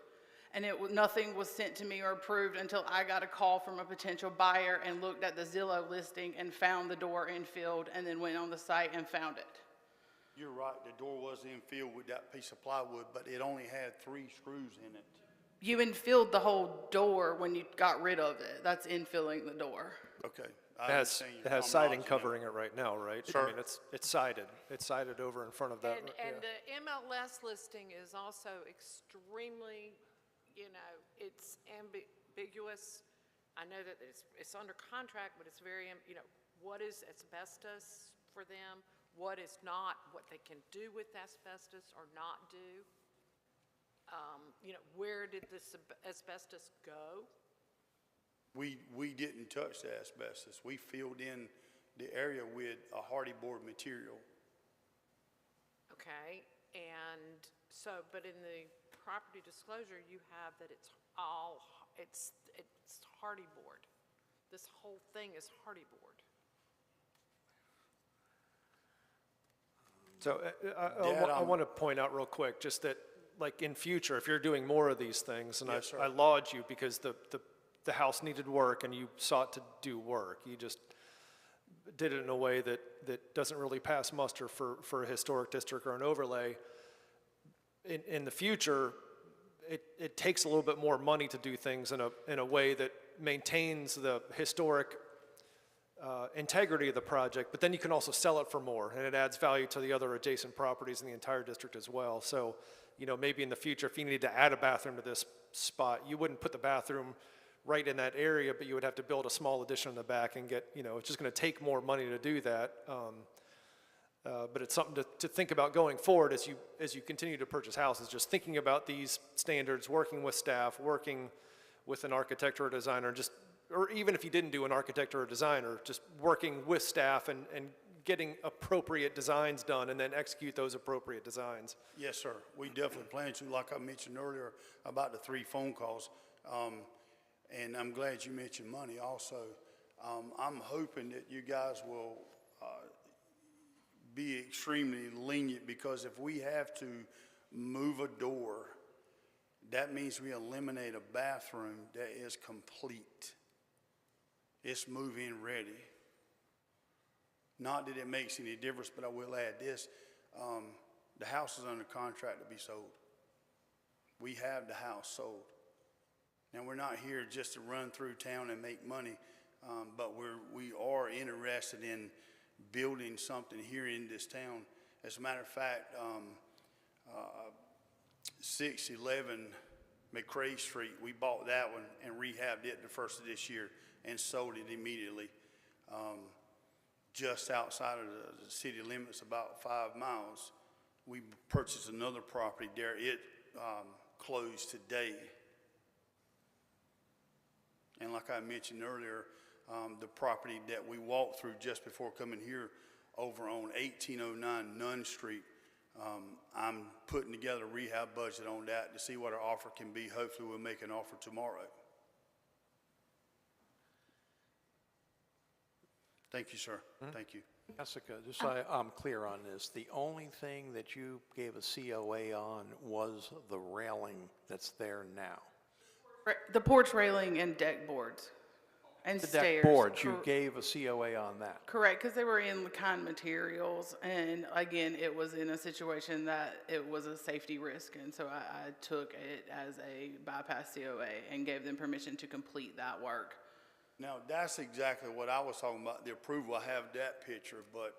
And nothing was sent to me or approved until I got a call from a potential buyer and looked at the Zillow listing and found the door infilled, and then went on the site and found it. You're right, the door was infilled with that piece of plywood, but it only had 3 screws in it. You infilled the whole door when you got rid of it. That's infilling the door. Okay. It has siding covering it right now, right? Sure. I mean, it's sided. It's sided over in front of that. And the MLS listing is also extremely, it's ambiguous. I know that it's under contract, but it's very, what is asbestos for them? What is not, what they can do with asbestos or not do? Where did this asbestos go? We didn't touch the asbestos. We filled in the area with a hardy board material. Okay, and so, but in the property disclosure, you have that it's hardy board. This whole thing is hardy board. So I want to point out real quick, just that, like, in future, if you're doing more of these things, and Yes, sir. I laud you because the house needed work and you sought to do work. You just did it in a way that doesn't really pass muster for a historic district or an overlay. In the future, it takes a little bit more money to do things in a way that maintains the historic integrity of the project, but then you can also sell it for more, and it adds value to the other adjacent properties in the entire district as well. So, maybe in the future, if you needed to add a bathroom to this spot, you wouldn't put the bathroom right in that area, but you would have to build a small addition in the back and get, it's just going to take more money to do that. But it's something to think about going forward as you continue to purchase houses, just thinking about these standards, working with staff, working with an architect or a designer, or even if you didn't do an architect or a designer, just working with staff and getting appropriate designs done and then execute those appropriate designs. Yes, sir. We definitely plan to, like I mentioned earlier about the 3 phone calls. And I'm glad you mentioned money also. I'm hoping that you guys will be extremely lenient, because if we have to move a door, that means we eliminate a bathroom that is complete. It's move-in ready. Not that it makes any difference, but I will add this. The house is under contract to be sold. We have the house sold. Now, we're not here just to run through town and make money, but we are interested in building something here in this town. As a matter of fact, 611 McCrae Street, we bought that one and rehabbed it the first of this year and sold it immediately. Just outside of the city limits, about 5 miles, we purchased another property there. It closed today. And like I mentioned earlier, the property that we walked through just before coming here over on 1809 Nunn Street, I'm putting together a rehab budget on that to see what our offer can be. Hopefully we'll make an offer tomorrow. Thank you, sir. Thank you. Jessica, just so I'm clear on this, the only thing that you gave a COA on was the railing that's there now? The porch railing and deck boards and The stairs. deck boards, you gave a COA on that? Correct, because they were in kind materials, and again, it was in a situation that it was a safety risk, and so I took it as a bypass COA and gave them permission to complete that work. Now, that's exactly what I was talking about, the approval. I have that picture, but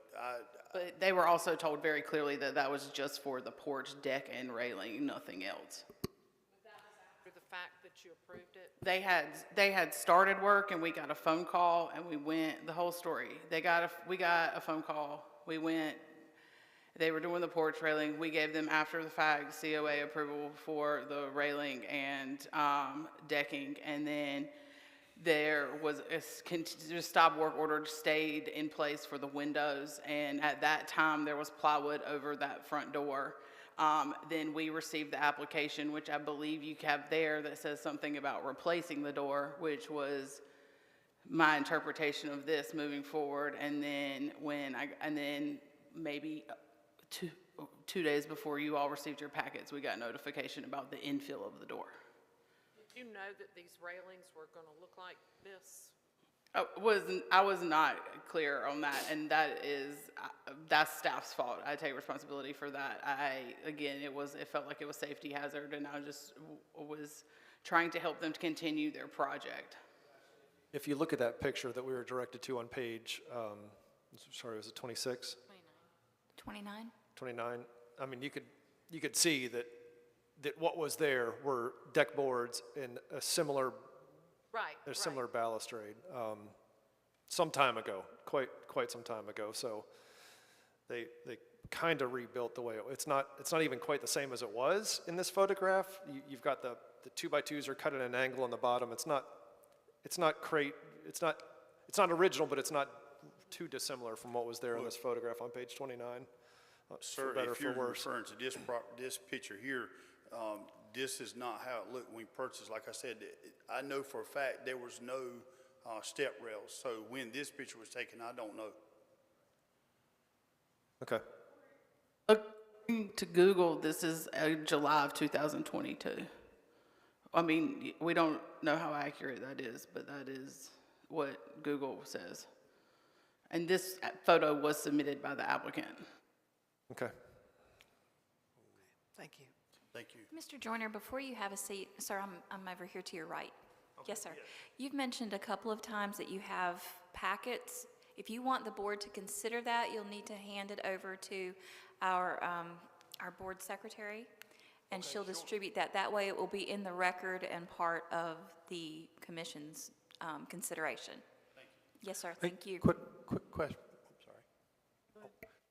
But they were also told very clearly that that was just for the porch, deck, and railing, nothing else. After the fact that you approved it? They had started work, and we got a phone call, and we went, the whole story. We got a phone call, we went, they were doing the porch railing, we gave them after the fact COA approval for the railing and decking, and then there was a stop work order stayed in place for the windows, and at that time, there was plywood over that front door. Then we received the application, which I believe you have there, that says something about replacing the door, which was my interpretation of this moving forward. And then maybe two days before you all received your packets, we got notification about the infill of the door. Did you know that these railings were going to look like this? I was not clear on that, and that's staff's fault. I take responsibility for that. It felt like it was safety hazard, and I just was trying to help them to continue their project. If you look at that picture that we were directed to on page, was it 26? 29? 29. I mean, you could see that what was there were deck boards and a similar similar balustrade some time ago, quite some time ago. So they kind of rebuilt the way it's not even quite the same as it was in this photograph. You've got the 2x2s are cut at an angle on the bottom. It's not original, but it's not too dissimilar from what was there in this photograph on page 29. Sir, for better or if for you're worse. referring to this picture here, this is not how it looked when we purchased. Like I said, I know for a fact there was no step rails. So when this picture was taken, I don't know. Okay. According to Google, this is July of 2022. I mean, we don't know how accurate that is, but that is what Google says. And this photo was submitted by the applicant. Okay. Thank you. Thank you. Mr. Joyner, before you have a seat, sir, I'm over here to your right. Yes, sir. You've mentioned a couple of times that you have packets. If you want the board to consider that, you'll need to hand it over to our board secretary, and she'll distribute that. That way it will be in the record and part of the commission's consideration. Thank you. Yes, sir. Thank you. Quick question.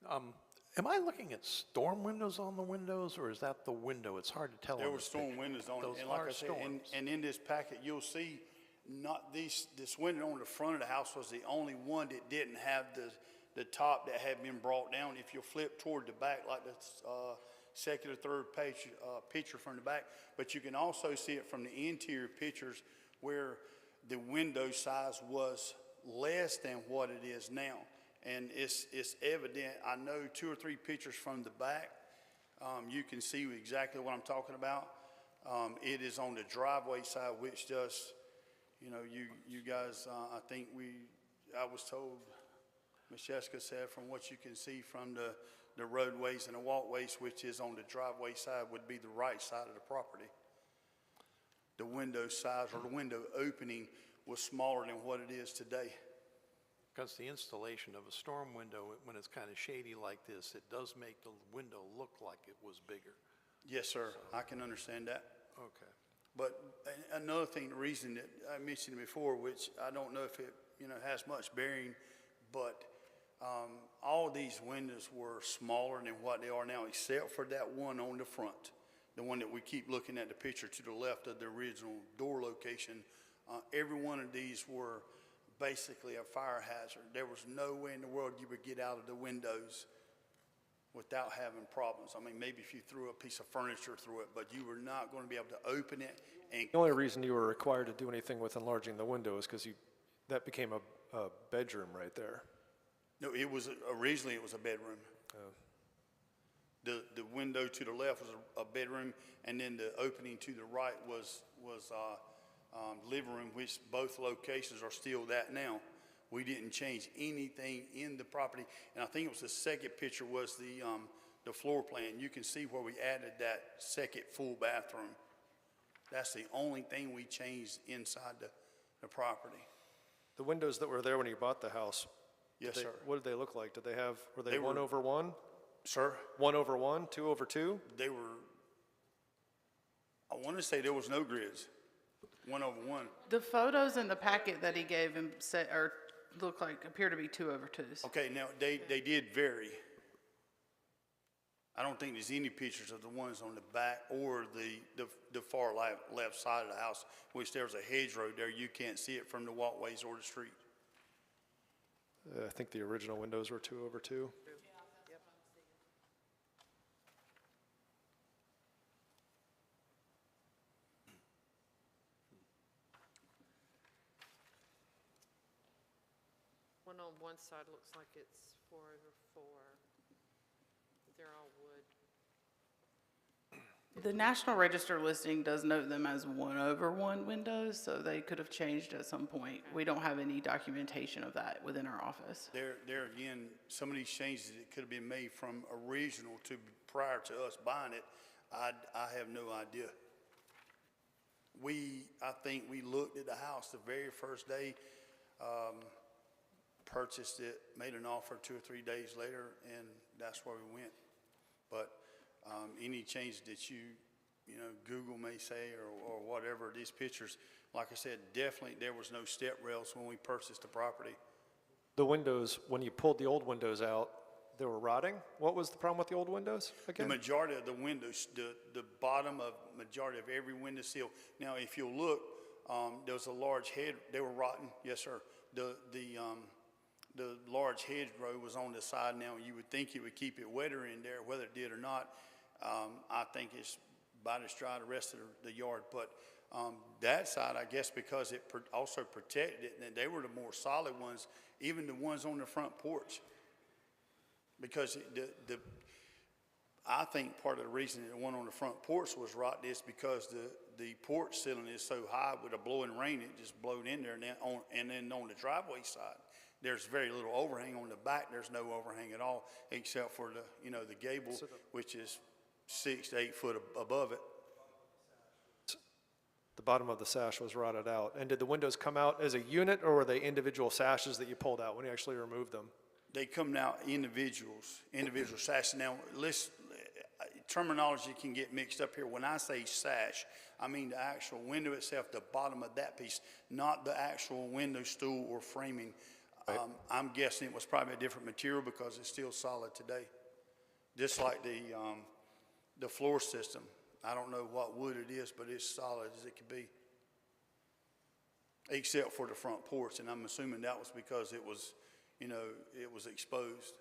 I'm sorry. Am I looking at storm windows on the windows, or is that the window? It's hard to tell. There were storm windows on it, and like I said, and in this packet, you'll see this window on the front of the house was the only one that didn't have the top that had been brought down. If you flip toward the back, like the second or third page picture from the back, but you can also see it from the interior pictures where the window size was less than what it is now. And it's evident. I know 2 or 3 pictures from the back. You can see exactly what I'm talking about. It is on the driveway side, which does, you guys, I was told, Ms. Jessica said, from what you can see from the roadways and the walkways, which is on the driveway side, would be the right side of the property. The window size or the window opening was smaller than what it is today. Because the installation of a storm window, when it's kind of shady like this, it does make the window look like it was bigger. Yes, sir. I can understand that. Okay. But another thing, the reason that I mentioned before, which I don't know if it has much bearing, but all these windows were smaller than what they are now, except for that one on the front, the one that we keep looking at the picture to the left of the original door location. Every one of these were basically a fire hazard. There was no way in the world you would get out of the windows without having problems. I mean, maybe if you threw a piece of furniture through it, but you were not going to be able to open it. And The only reason you were required to do anything with enlarging the window is because that became a bedroom right there. no, originally it was a bedroom. The window to the left was a bedroom, and then the opening to the right was living room, which both locations are still that now. We didn't change anything in the property, and I think it was the second picture was the floor plan. You can see where we added that second full bathroom. That's the only thing we changed inside the property. The windows that were there when you bought the house. Yes, sir. What did they look like? Were they They 1 were- over 1? Sir, 1 over 1? 2 over 2? they were, I want to say there was no grids, 1 over 1. The photos in the packet that he gave him appear to be 2 over 2s. Okay, now they did vary. I don't think there's any pictures of the ones on the back or the far left side of the house, which there's a hedgerow there. You can't see it from the walkways or the street. I think the original windows were 2/2. One on one side looks like it's 4/4. They're all wood. The National Register listing does note them as 1/1 windows, so they could have changed at some point. We don't have any documentation of that within our office. There again, some of these changes that could have been made from original to prior to us buying it, I have no idea. I think we looked at the house the very first day, purchased it, made an offer 2 or 3 days later, and that's where we went. But any change that Google may say or whatever, these pictures, like I said, definitely there was no step rails when we purchased the property. The windows, when you pulled the old windows out, they were rotting? What was the problem with the old windows The again? majority of the windows, the bottom of majority of every window sill. Now, if you'll look, there was a large head, they were rotten, yes, sir. The large hedgerow was on the side. Now, you would think it would keep it wetter in there, whether it did or not. I think it's about as dry the rest of the yard. But that side, I guess, because it also protected it, and they were the more solid ones, even the ones on the front porch. Because I think part of the reason the one on the front porch was rotten is because the porch ceiling is so high with a blowing rain, it just blowed in there. And then on the driveway side, there's very little overhang. On the back, there's no overhang at all, except for the gable, which is 6 to 8 foot above it. The bottom of the sash was rotted out. And did the windows come out as a unit, or were they individual sashes that you pulled out when you actually removed them? They come out individual sashes. Now, terminology can get mixed up here. When I say sash, I mean the actual window itself, the bottom of that piece, not the actual window stool or framing. Right. I'm guessing it was probably a different material because it's still solid today. Just like the floor system. I don't know what wood it is, but it's solid as it could be. Except for the front porch, and I'm assuming that was because it was, it was exposed.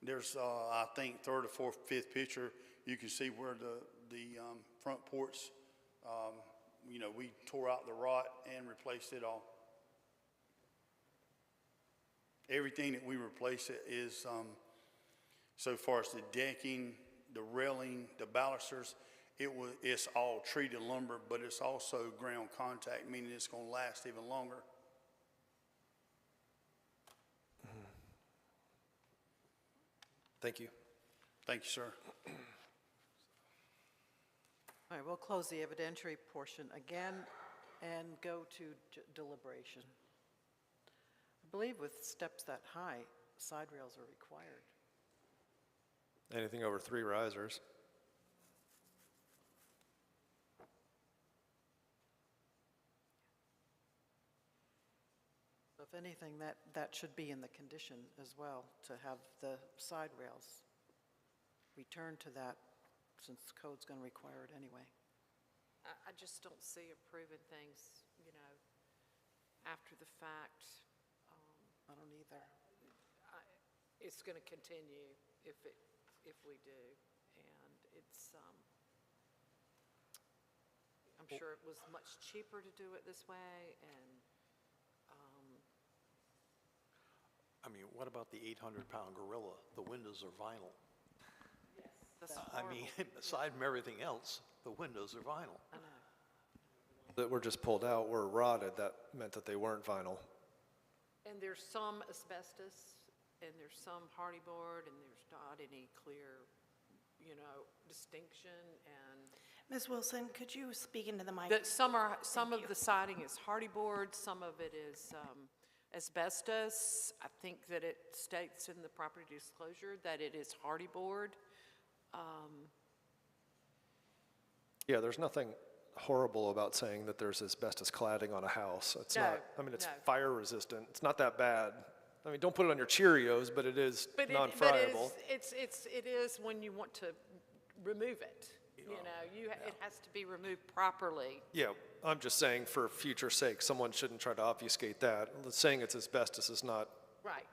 There's, I think, third or fourth, fifth picture, you can see where the front porch, we tore out the rot and replaced it all. Everything that we replaced is, so far as the decking, the railing, the balusters, it's all treated lumber, but it's also ground contact, meaning it's going to last even longer. Thank you. Thank you, sir. All right, we'll close the evidentiary portion again and go to deliberation. I believe with steps that high, side rails are required. Anything over 3 risers. So if anything, that should be in the condition as well, to have the side rails return to that, since the code's going to require it anyway. I just don't see approving things, after the fact. I don't either. It's going to continue if we do, and it's, I'm sure it was much cheaper to do it this way, and, I mean, what about the 800-pound gorilla? The windows are vinyl. that's I mean, aside from everything else, the windows are vinyl. I know. That were just pulled out were rotted. That meant that they weren't vinyl. And there's some asbestos, and there's some hardy board, and there's not any clear, distinction, and Ms. Wilson, could you speak into the mic? that some of you. the siding is hardy board, some of it is asbestos. I think that it states in the property disclosure that it is hardy board. Yeah, there's nothing horrible about saying that there's asbestos cladding on a house. It's No, not, it's no. fire resistant. It's not that bad. I mean, don't put it on your Cheerios, but it is non-friable. It is when you want to remove it. You know, it has to be removed properly. Yeah, I'm just saying for future sake, someone shouldn't try to obfuscate that. Saying it's asbestos is not Right.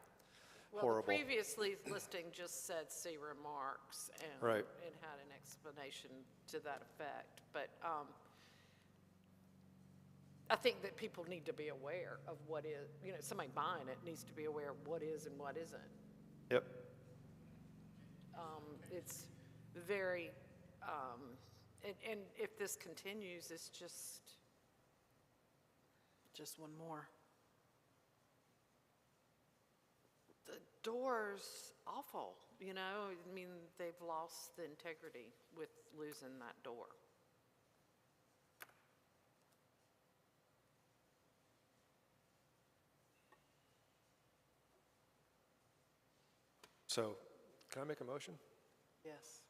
Well, horrible. the previous listing just said see remarks, and Right. it had an explanation to that effect. But I think that people need to be aware of what is, you know, somebody buying it needs to be aware of what is and what isn't. Yep. It's very, and if this continues, it's Just one more. the door's awful, you know? I mean, they've lost the integrity with losing that door. So, can I make a motion? Yes.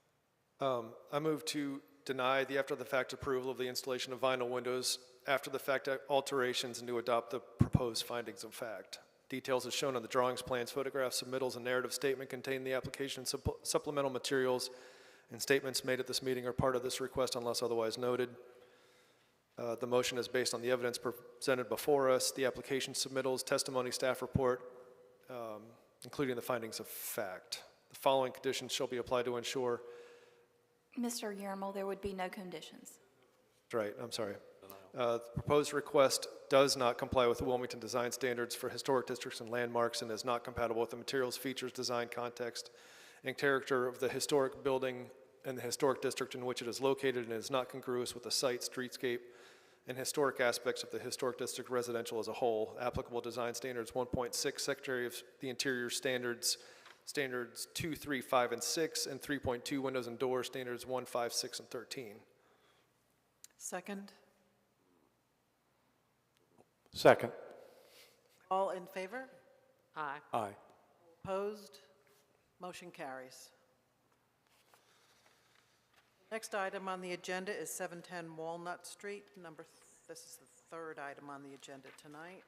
I move to deny the after-the-fact approval of the installation of vinyl windows, after-the-fact alterations, and to adopt the proposed findings of fact. Details as shown on the drawings, plans, photographs, submittals, and narrative statement contained in the application supplemental materials and statements made at this meeting are part of this request unless otherwise noted. The motion is based on the evidence presented before us, the application submittals, testimony, staff report, including the findings of fact. The following conditions shall be applied to ensure. Mr. Yermal, there would be no conditions. Right, I'm sorry. The proposed request does not comply with the Wilmington design standards for historic districts and landmarks and is not compatible with the materials, features, design, context, and character of the historic building and the historic district in which it is located, and is not congruous with the site, streetscape, and historic aspects of the historic district residential as a whole. Applicable design standards 1.6, Secretary of the Interior standards 2, 3, 5, and 6, and 3.2, windows and doors standards 1, 5, 6, and 13. Second. Second. All in favor? Aye. Aye. Opposed? Motion carries. Next item on the agenda is 710 Walnut Street. This is the third item on the agenda tonight.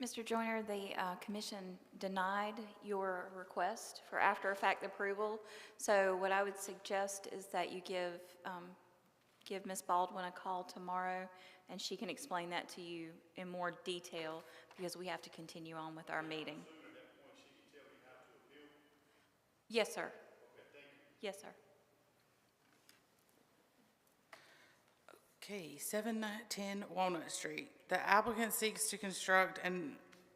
Mr. Joyner, the commission denied your request for after-effect approval. So what I would suggest is that you give Ms. Baldwin a call tomorrow, and she can explain that to you in more detail, because we have to continue on with our meeting. Yes, sir. Yes, sir. Okay, 710 Walnut Street. The applicant seeks to construct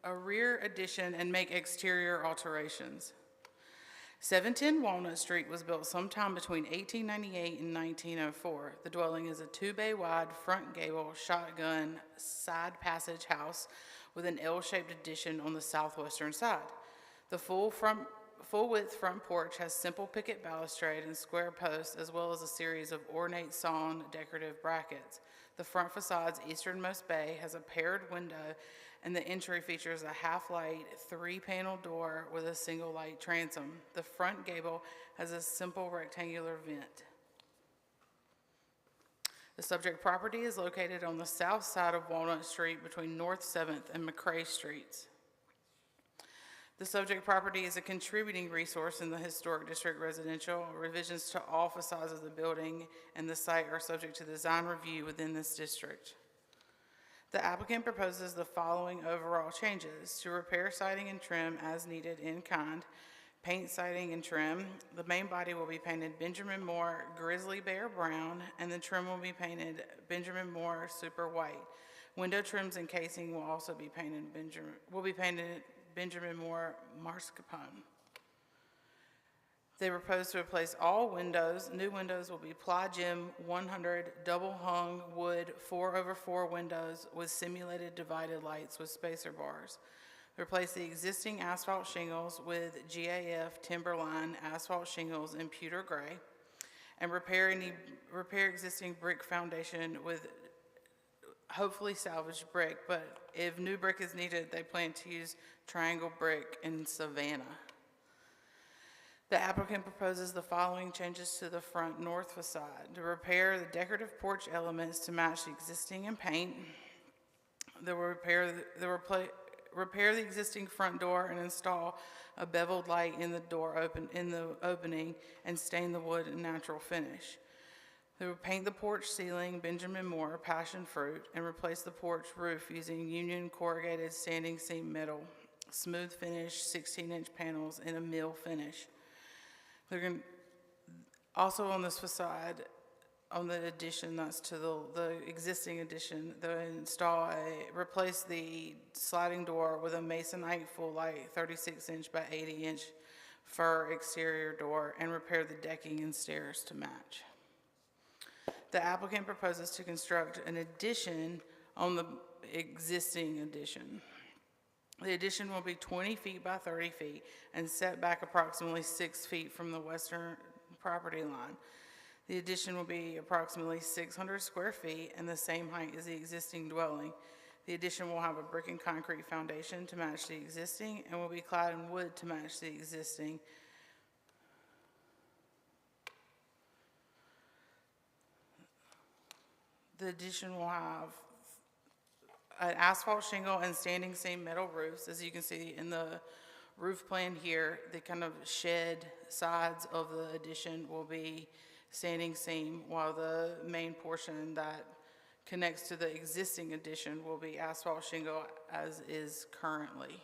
a rear addition and make exterior alterations. 710 Walnut Street was built sometime between 1898 and 1904. The dwelling is a 2-bay wide front gable shotgun side passage house with an L-shaped addition on the southwestern side. The full-width front porch has simple picket balustrade and square posts, as well as a series of ornate sawn decorative brackets. The front facade's easternmost bay has a paired window, and the entry features a half-light 3-panel door with a single light transom. The front gable has a simple rectangular vent. The subject property is located on the south side of Walnut Street between North 7th and McCrae Streets. The subject property is a contributing resource in the Historic District residential. Revisions to all facades of the building and the site are subject to design review within this district. The applicant proposes the following overall changes: to repair siding and trim as needed in kind, paint siding and trim. The main body will be painted Benjamin Moore Grizzly Bear Brown, and the trim will be painted Benjamin Moore Super White. Window trims and casing will also be painted Benjamin Moore Mascarpone. They propose to replace all windows. New windows will be Ply Gem 100 double-hung wood 4/4 windows with simulated divided lights with spacer bars. Replace the existing asphalt shingles with GAF Timberline asphalt shingles in pewter gray, and repair existing brick foundation with hopefully salvaged brick, but if new brick is needed, they plan to use triangle brick in Savannah. The applicant proposes the following changes to the front north facade: to repair the decorative porch elements to match the existing in paint. They will repair the existing front door and install a beveled light in the opening and stain the wood a natural finish. They will paint the porch ceiling Benjamin Moore passion fruit and replace the porch roof using union corrugated standing seam metal, smooth finish 16-inch panels in a mill finish. They're going also on this facade, on the addition that's to the existing addition, they'll replace the sliding door with a masonite full light 36-inch by 80-inch fir exterior door and repair the decking and stairs to match. The applicant proposes to construct an addition on the existing addition. The addition will be 20 feet by 30 feet and set back approximately 6 feet from the western property line. The addition will be approximately 600 square feet and the same height as the existing dwelling. The addition will have a brick and concrete foundation to match the existing and will be clad in wood to match the existing. The addition will have an asphalt shingle and standing seam metal roofs. As you can see in the roof plan here, the kind of shed sides of the addition will be standing seam, while the main portion that connects to the existing addition will be asphalt shingle as is currently.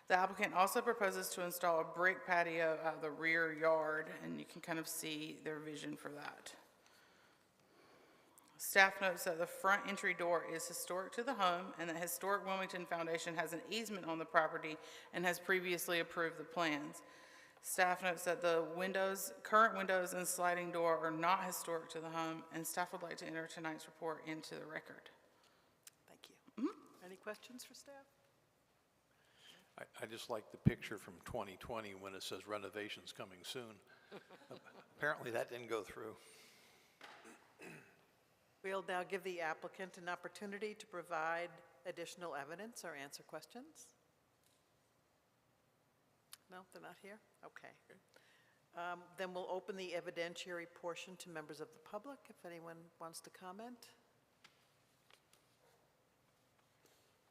The applicant also proposes to install a brick patio at the rear yard, and you can kind of see their vision for that. Staff notes that the front entry door is historic to the home and that Historic Wilmington Foundation has an easement on the property and has previously approved the plans. Staff notes that the current windows and sliding door are not historic to the home, and staff would like to enter tonight's report into the record. Thank you. Any questions for staff? I just like the picture from 2020 when it says renovations coming soon. Apparently that didn't go through. We'll now give the applicant an opportunity to provide additional evidence or answer questions. No, they're not here? Okay. Then we'll open the evidentiary portion to members of the public, if anyone wants to comment.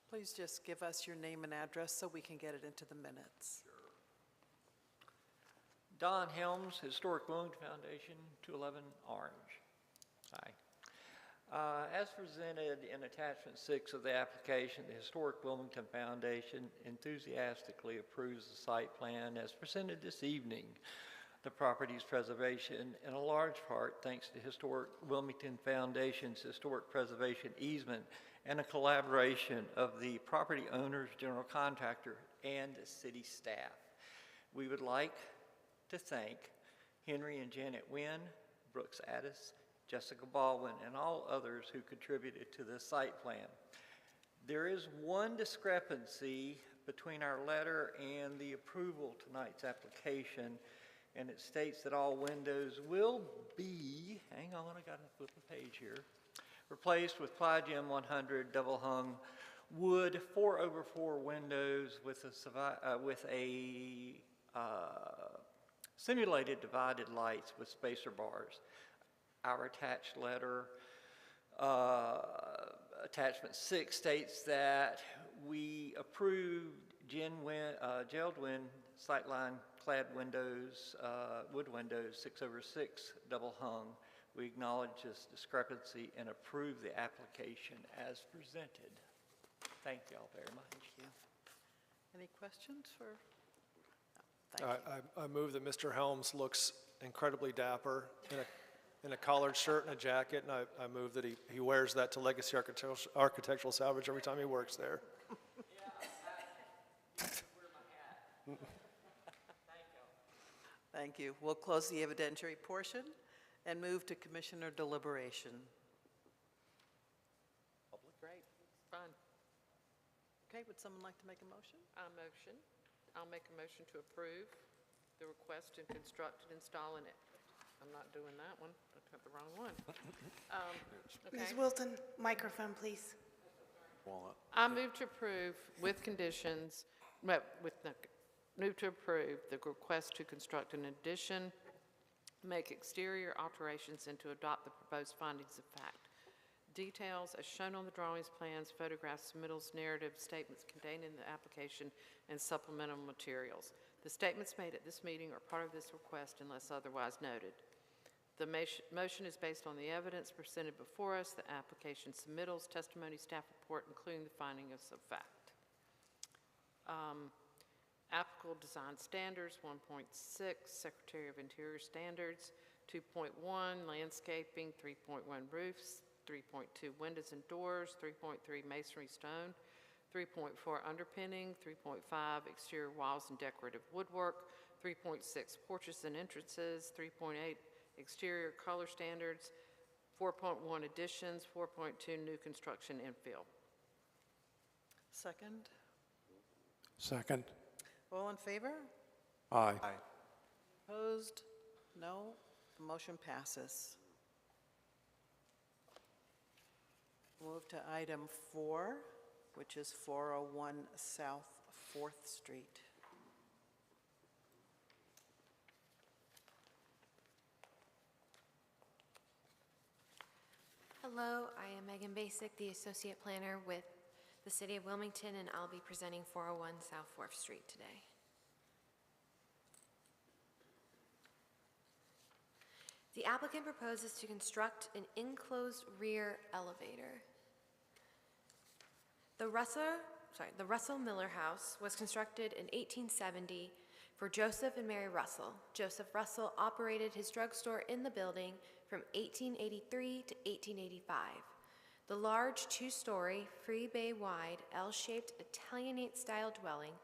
Please just give us your name and address so we can get it into the minutes. Don Helms, Historic Wilmington Foundation, 211 Orange. Hi. As presented in attachment 6 of the application, the Historic Wilmington Foundation enthusiastically approves the site plan as presented this evening. The property's preservation, in a large part thanks to Historic Wilmington Foundation's historic preservation easement and a collaboration of the property owners, general contractor, and the city staff. We would like to thank Henry and Janet Wynn, Brooks Addis, Jessica Baldwin, and all others who contributed to this site plan. There is one discrepancy between our letter and the approval of tonight's application, and it states that all windows will be, hang on, I gotta flip the page here, replaced with Plygem 100 double hung wood 4/4 windows with a simulated divided lights with spacer bars. Our attached letter, attachment 6, states that we approved Geraldwin sightline clad windows, wood windows 6/6 double hung. We acknowledge this discrepancy and approve the application as presented. Thank you all very much. Thank you. Any questions for? No, thank you. I move that Mr. Helms looks incredibly dapper in a collared shirt and a jacket, and I move that he wears that to Legacy Architectural Salvage every time he works there. Thank you. We'll close the evidentiary portion and move to commissioner deliberation. Great, fine. Okay, would someone like to make a motion? I'll make a motion to approve the request to construct and install an, I'm not doing that one, I got the wrong one. Ms. Okay. Wilton, microphone, please. Walnut. I move to approve with conditions, Move to approve the request to construct an addition, make exterior alterations, and to adopt the proposed findings of fact. Details as shown on the drawings, plans, photographs, submittals, narrative statements contained in the application, and supplemental materials. The statements made at this meeting are part of this request unless otherwise noted. The motion is based on the evidence presented before us, the application submittals, testimony, staff report, including the findings of fact. Applicable design standards, 1.6, Secretary of Interior standards, 2.1, landscaping, 3.1, roofs, 3.2, windows and doors, 3.3, masonry stone, 3.4, underpinning, 3.5, exterior walls and decorative woodwork, 3.6, porches and entrances, 3.8, exterior color standards, 4.1, additions, 4.2, new construction infill. Second. Second. All in favor? Aye. Opposed? No. The motion passes. Move to item 4, which is 401 South 4th Street. Hello, I am Megan Basic, the Associate Planner with the City of Wilmington, and I'll be presenting 401 South 4th Street today. The applicant proposes to construct an enclosed rear elevator. The Russell Miller House was constructed in 1870 for Joseph and Mary Russell. Joseph Russell operated his drugstore in the building from 1883 to 1885. The large two-story, free bay-wide, L-shaped Italianate-style dwelling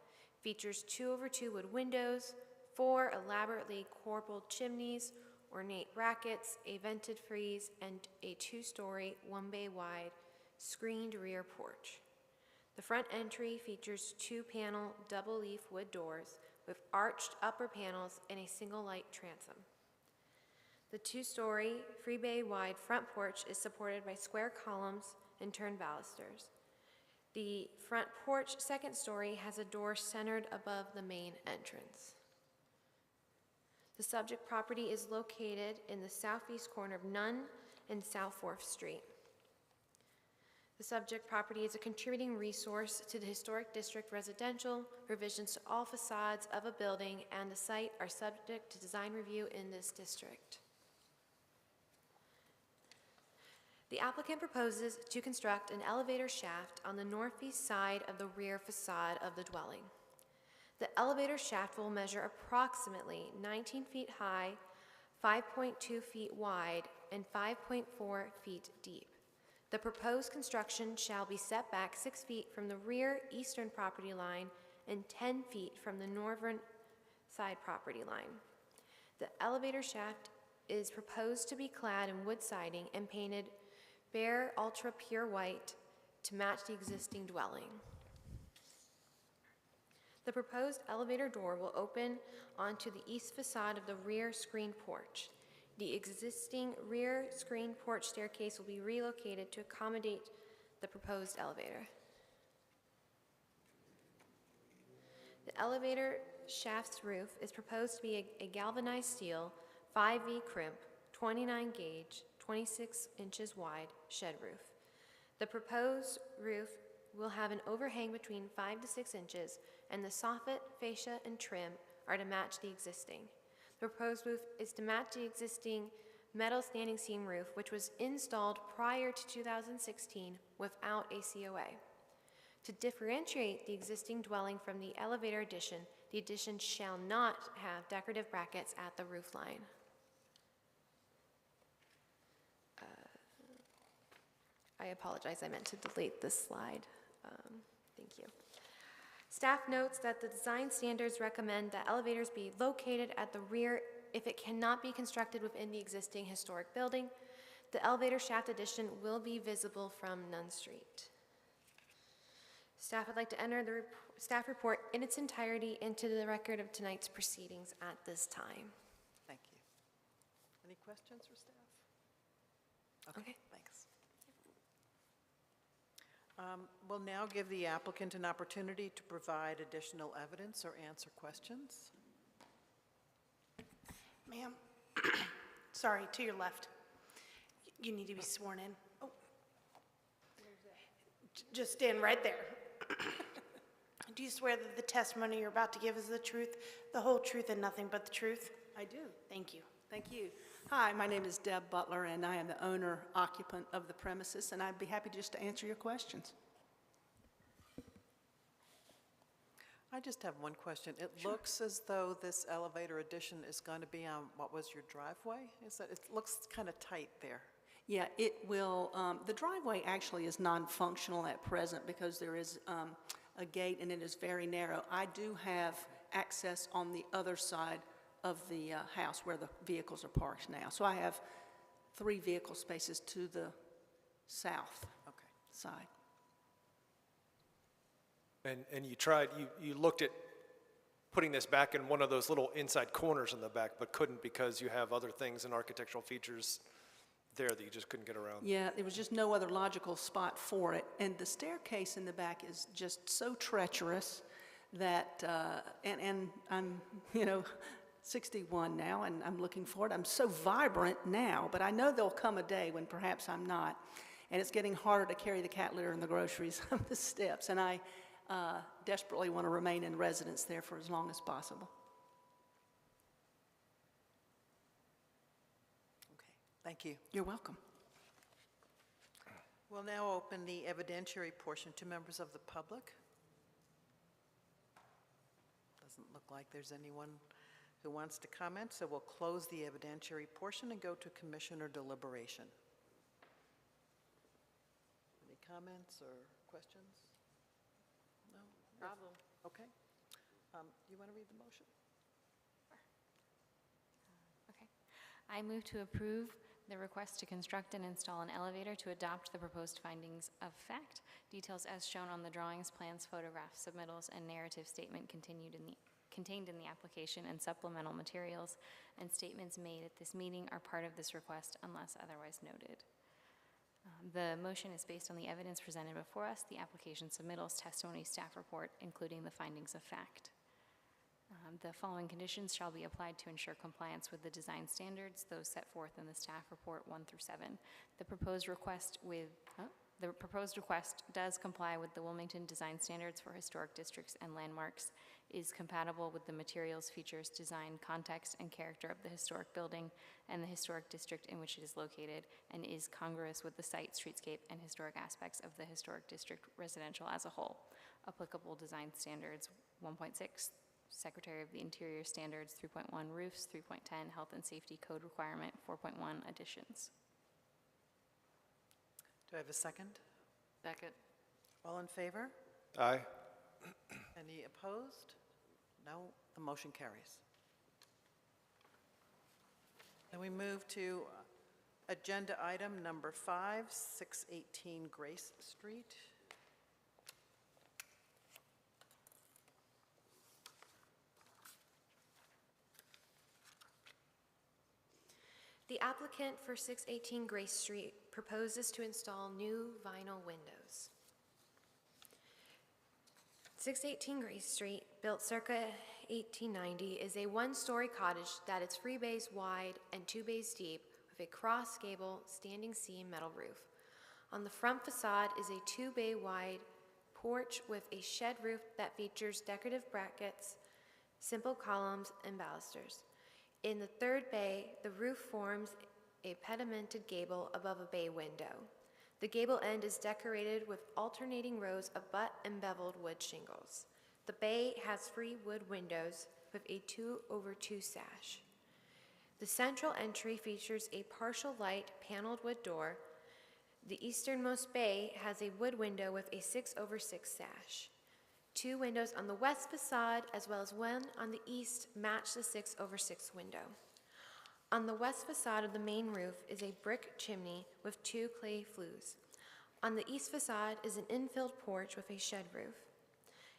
features 2/2 wood windows, 4 elaborately corbelled chimneys, ornate brackets, a vented frieze, and a two-story, one-bay-wide, screened rear porch. The front entry features 2-panel double-leaf wood doors with arched upper panels and a single light transom. The two-story, free bay-wide front porch is supported by square columns and turned balusters. The front porch second story has a door centered above the main entrance. The subject property is located in the southeast corner of Nunn and South 4th Street. The subject property is a contributing resource to the Historic District residential. Revisions to all facades of a building and the site are subject to design review in this district. The applicant proposes to construct an elevator shaft on the northeast side of the rear facade of the dwelling. The elevator shaft will measure approximately 19 feet high, 5.2 feet wide, and 5.4 feet deep. The proposed construction shall be set back 6 feet from the rear eastern property line and 10 feet from the northern side property line. The elevator shaft is proposed to be clad in wood siding and painted bare ultra pure white to match the existing dwelling. The proposed elevator door will open onto the east facade of the rear screen porch. The existing rear screen porch staircase will be relocated to accommodate the proposed elevator. The elevator shaft's roof is proposed to be a galvanized steel 5V crimp, 29 gauge, 26 inches wide shed roof. The proposed roof will have an overhang between 5 to 6 inches, and the soffit, fascia, and trim are to match the existing. The proposed roof is to match the existing metal standing seam roof, which was installed prior to 2016 without a COA. To differentiate the existing dwelling from the elevator addition, the addition shall not have decorative brackets at the roof line. I apologize, I meant to delete this slide. Thank you. Staff notes that the design standards recommend that elevators be located at the rear if it cannot be constructed within the existing historic building. The elevator shaft addition will be visible from Nunn Street. Staff would like to enter the staff report in its entirety into the record of tonight's proceedings at this time. Thank you. Any questions for staff? Okay. Thanks. We'll now give the applicant an opportunity to provide additional evidence or answer questions. Ma'am, sorry, to your left. You need to be sworn in. Oh. Just stand right there. Do you swear that the testimony you're about to give is the truth, the whole truth, and nothing but the truth? I do. Thank you. Thank you. Hi, my name is Deb Butler, and I am the owner occupant of the premises, and I'd be happy just to answer your questions. I just have one question. It looks as though this elevator addition is going to be on, what was your driveway? It looks kind of tight there. Yeah, it will, the driveway actually is non-functional at present because there is a gate and it is very narrow. I do have access on the other side of the house where the vehicles are parked now. So I have 3 vehicle spaces to the south side. And you tried, you looked at putting this back in one of those little inside corners in the back, but couldn't because you have other things and architectural features there that you just couldn't get around. Yeah, there was just no other logical spot for it. And the staircase in the back is just so treacherous that, and I'm, 61 now, and I'm looking forward. I'm so vibrant now, but I know there'll come a day when perhaps I'm not. And it's getting harder to carry the cat litter and the groceries up the steps. And I desperately want to remain in residence there for as long as possible. Thank you. You're welcome. We'll now open the evidentiary portion to members of the public. Doesn't look like there's anyone who wants to comment, so we'll close the evidentiary portion and go to commissioner deliberation. Any comments or questions? No? Problem. Okay. You want to read the motion? Okay. I move to approve the request to construct and install an elevator to adopt the proposed findings of fact, details as shown on the drawings, plans, photographs, submittals, and narrative statement contained in the application and supplemental materials, and statements made at this meeting are part of this request unless otherwise noted. The motion is based on the evidence presented before us, the application submittals, testimony, staff report, including the findings of fact. The following conditions shall be applied to ensure compliance with the design standards, those set forth in the staff report 1 through 7. The proposed request does comply with the Wilmington Design Standards for Historic Districts and Landmarks, is compatible with the materials, features, design, context, and character of the historic building and the historic district in which it is located, and is congruous with the site, streetscape, and historic aspects of the historic district residential as a whole. Applicable design standards 1.6, Secretary of the Interior Standards 3.1, roofs 3.10, health and safety code requirement 4.1, additions. Do I have a second? Second. All in favor? Aye. Any opposed? No, the motion carries. Then we move to agenda item number 5, 618 Grace Street. The applicant for 618 Grace Street proposes to install new vinyl windows. 618 Grace Street, built circa 1890, is a one-story cottage that is 3 bays wide and 2 bays deep with a cross gable standing seam metal roof. On the front facade is a 2-bay wide porch with a shed roof that features decorative brackets, simple columns, and balusters. In the 3rd bay, the roof forms a pedimented gable above a bay window. The gable end is decorated with alternating rows of butt and beveled wood shingles. The bay has 3 wood windows with a 2/2 sash. The central entry features a partial light paneled wood door. The easternmost bay has a wood window with a 6/6 sash. 2 windows on the west facade, as well as one on the east, match the 6/6 window. On the west facade of the main roof is a brick chimney with 2 clay flues. On the east facade is an infilled porch with a shed roof,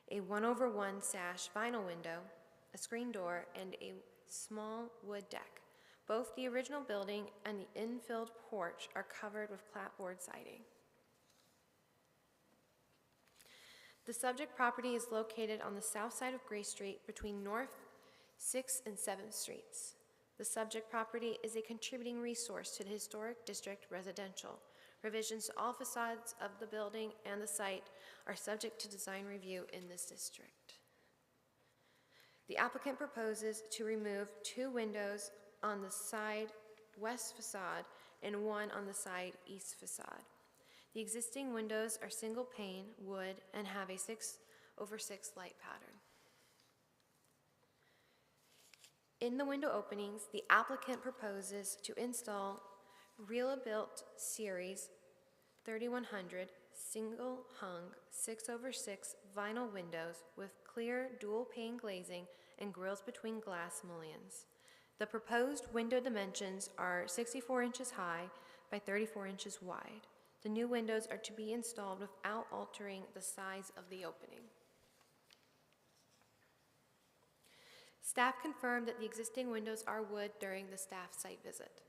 a 1/1 sash vinyl window, a screen door, and a small wood deck. Both the original building and the infilled porch are covered with clapboard siding. The subject property is located on the south side of Gray Street between North 6th and 7th Streets. The subject property is a contributing resource to the Historic District residential. Revisions to all facades of the building and the site are subject to design review in this district. The applicant proposes to remove 2 windows on the side west facade and 1 on the side east facade. The existing windows are single pane wood and have a 6/6 light pattern. In the window openings, the applicant proposes to install Real-Built Series 3100 single-hung 6/6 vinyl windows with clear dual-pane glazing and grills between glass mullions. The proposed window dimensions are 64 inches high by 34 inches wide. The new windows are to be installed without altering the size of the opening. Staff confirmed that the existing windows are wood during the staff site visit.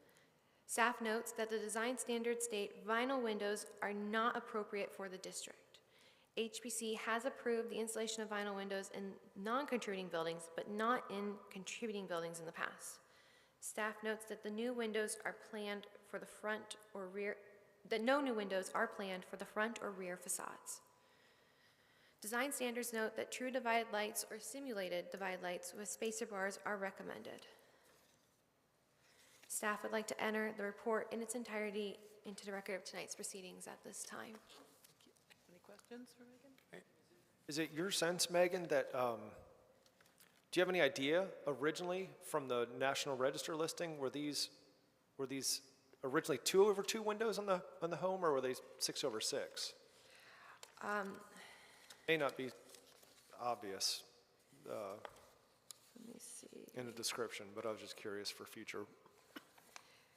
Staff notes that the design standards state vinyl windows are not appropriate for the district. HPC has approved the installation of vinyl windows in non-contributing buildings, but not in contributing buildings in the past. Staff notes that the new windows are planned for the front or rear, that no new windows are planned for the front or rear facades. Design standards note that true divided lights or simulated divided lights with spacer bars are recommended. Staff would like to enter the report in its entirety into the record of tonight's proceedings at this time. Any questions for Megan? Is it your sense, Megan, that, do you have any idea originally from the National Register listing, were these originally 2/2 windows on the home, or were they 6/6? May not be obvious Let me see. in the description, but I was just curious for future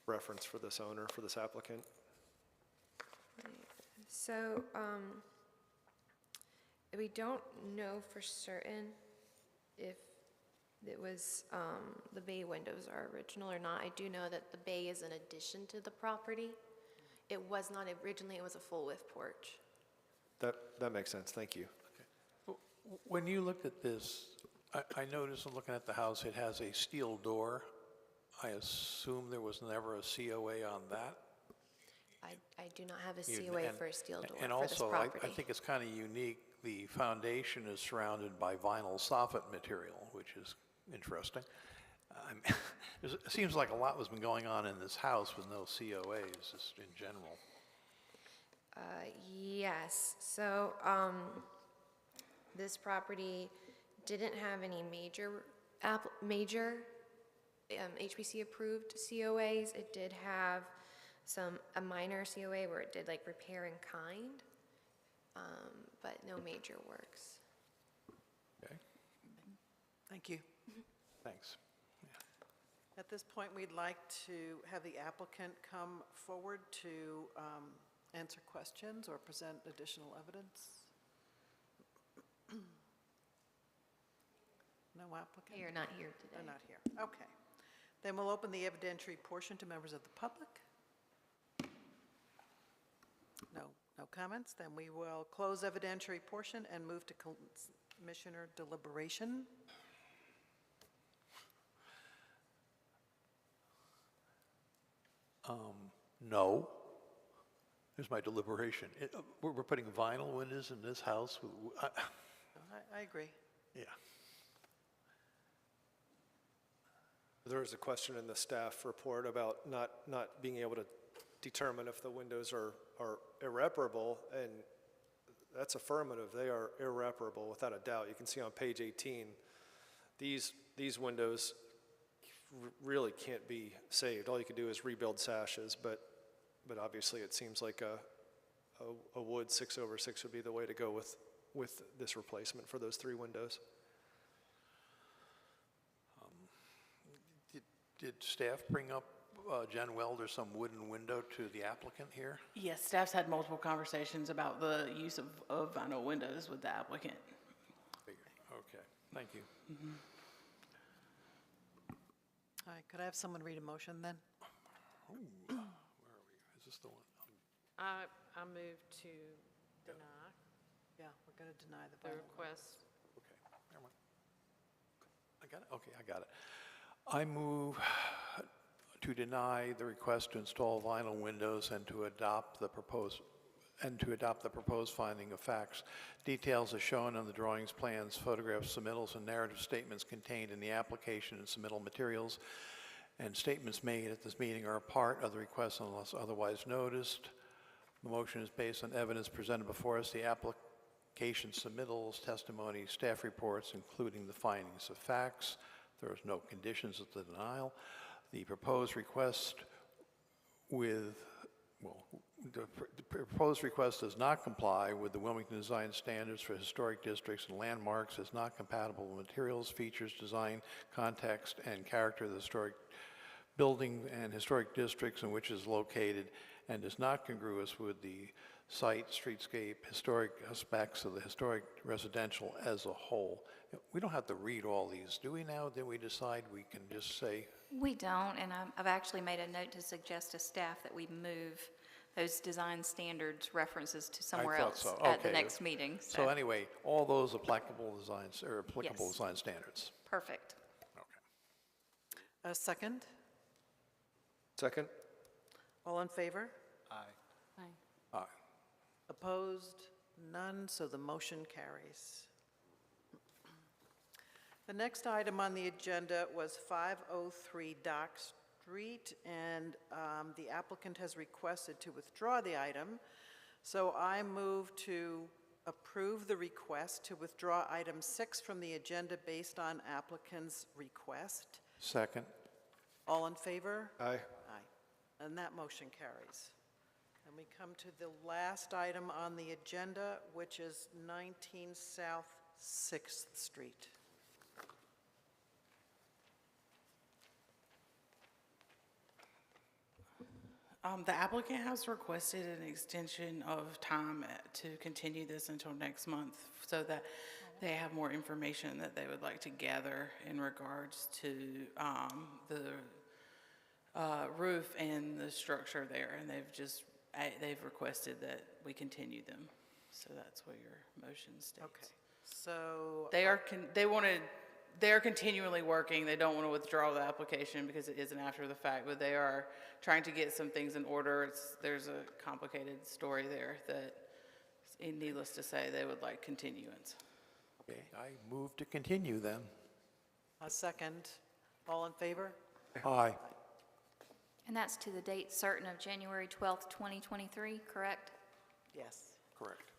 reference for this owner, for this applicant. So, we don't know for certain if it was, the bay windows are original or not. I do know that the bay is an addition to the property. It was not originally, it was a full width porch. That makes sense, thank you. When you looked at this, I noticed in looking at the house, it has a steel door. I assume there was never a COA on that? I do not have a You- COA and- for a steel door And for this also, I property. think it's kind of unique, the foundation is surrounded by vinyl soffit material, which is interesting. It seems like a lot has been going on in this house with no COAs, just in general. Yes, so, this property didn't have any major HPC-approved COAs. It did have a minor COA where it did like repair in kind, but no major works. Okay, Thank you. thanks. At this point, we'd like to have the applicant come forward to answer questions or present additional evidence. No applicant? They are not here today. They're not here, okay. Then we'll open the evidentiary portion to members of the public. No comments? Then we will close evidentiary portion and move to commissioner deliberation. No. Here's my deliberation. We're putting vinyl windows in this house. I agree. Yeah. There was a question in the staff report about not being able to determine if the windows are irreparable, and that's affirmative. They are irreparable, without a doubt. You can see on page 18, these windows really can't be saved. All you can do is rebuild sashes, but obviously it seems like a wood 6/6 would be the way to go with this replacement for those 3 windows. Did staff bring up, Jen Welder, some wooden window to the applicant here? Yes, staff's had multiple conversations about the use of vinyl windows with the applicant. Okay, thank you. All right, could I have someone read a motion then? Where are we? Is this the one? I move to deny. Yeah, we're going to deny the The vinyl. request, Okay, never mind. I got it? Okay, I got it. I move to deny the request to install vinyl windows and to adopt the proposed finding of facts. Details are shown on the drawings, plans, photographs, submittals, and narrative statements contained in the application and submittal materials, and statements made at this meeting are a part of the request unless otherwise noticed. The motion is based on evidence presented before us, the application submittals, testimony, staff reports, including the findings of facts. There is no conditions of the denial. The proposed request the proposed request does not comply with the Wilmington Design Standards for Historic Districts and Landmarks, is not compatible with materials, features, design, context, and character of the historic building and historic districts in which it is located, and is not congruous with the site, streetscape, historic aspects of the historic residential as a whole. We don't have to read all these, do we now? Did we decide we can just say? We don't, and I've actually made a note to suggest to staff that we move those design standards references to somewhere thought else so. at the Okay. next meeting. So anyway, all those applicable designs, or applicable Yes. design standards. Perfect. Okay. A second? Second? All in favor? Aye. Aye. Aye. Opposed? None, so the motion carries. The next item on the agenda was 503 Dock Street, and the applicant has requested to withdraw the item. So I move to approve the request to withdraw item 6 from the agenda based on applicant's request. Second. All in favor? Aye. Aye. And that motion carries. And we come to the last item on the agenda, which is 19 South 6th Street. The applicant has requested an extension of time to continue this until next month so that they have more information that they would like to gather in regards to the roof and the structure there. And they've requested that we continue them. So that's what your motion states. Okay, so. They are continually working. They don't want to withdraw the application because it isn't after the fact, but they are trying to get some things in order. There's a complicated story there that, needless to say, they would like continuance. Okay, I move to continue then. A second. All in favor? Aye. And that's to the date certain of January 12th, 2023, correct? Yes. Correct.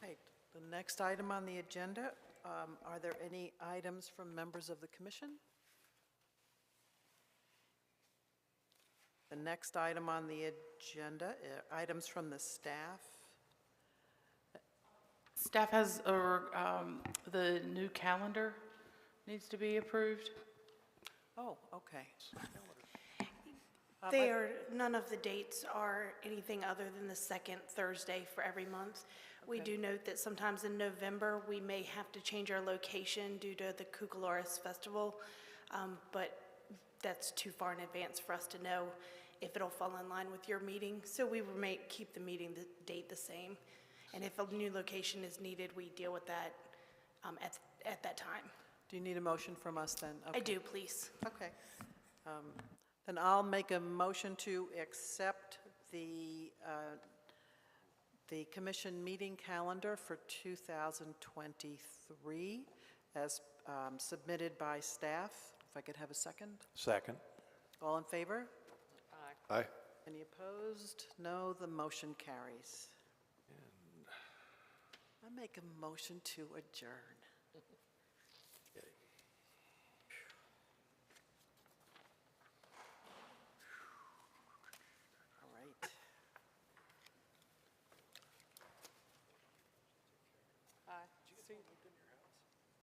Right, the next item on the agenda, are there any items from members of the commission? The next item on the agenda, items from the staff. Staff has, the new calendar needs to be approved. Oh, okay. None of the dates are anything other than the second Thursday for every month. We do note that sometimes in November, we may have to change our location due to the Cucaloris Festival, but that's too far in advance for us to know if it'll fall in line with your meeting. So we may keep the meeting date the same. And if a new location is needed, we deal with that at that time. Do you need a motion from us then? I Okay. do, please. Okay. Then I'll make a motion to accept the commission meeting calendar for 2023 as submitted by staff. If I could have a second? Second. All in favor? Aye. Any opposed? No, the motion carries. I make a motion to adjourn.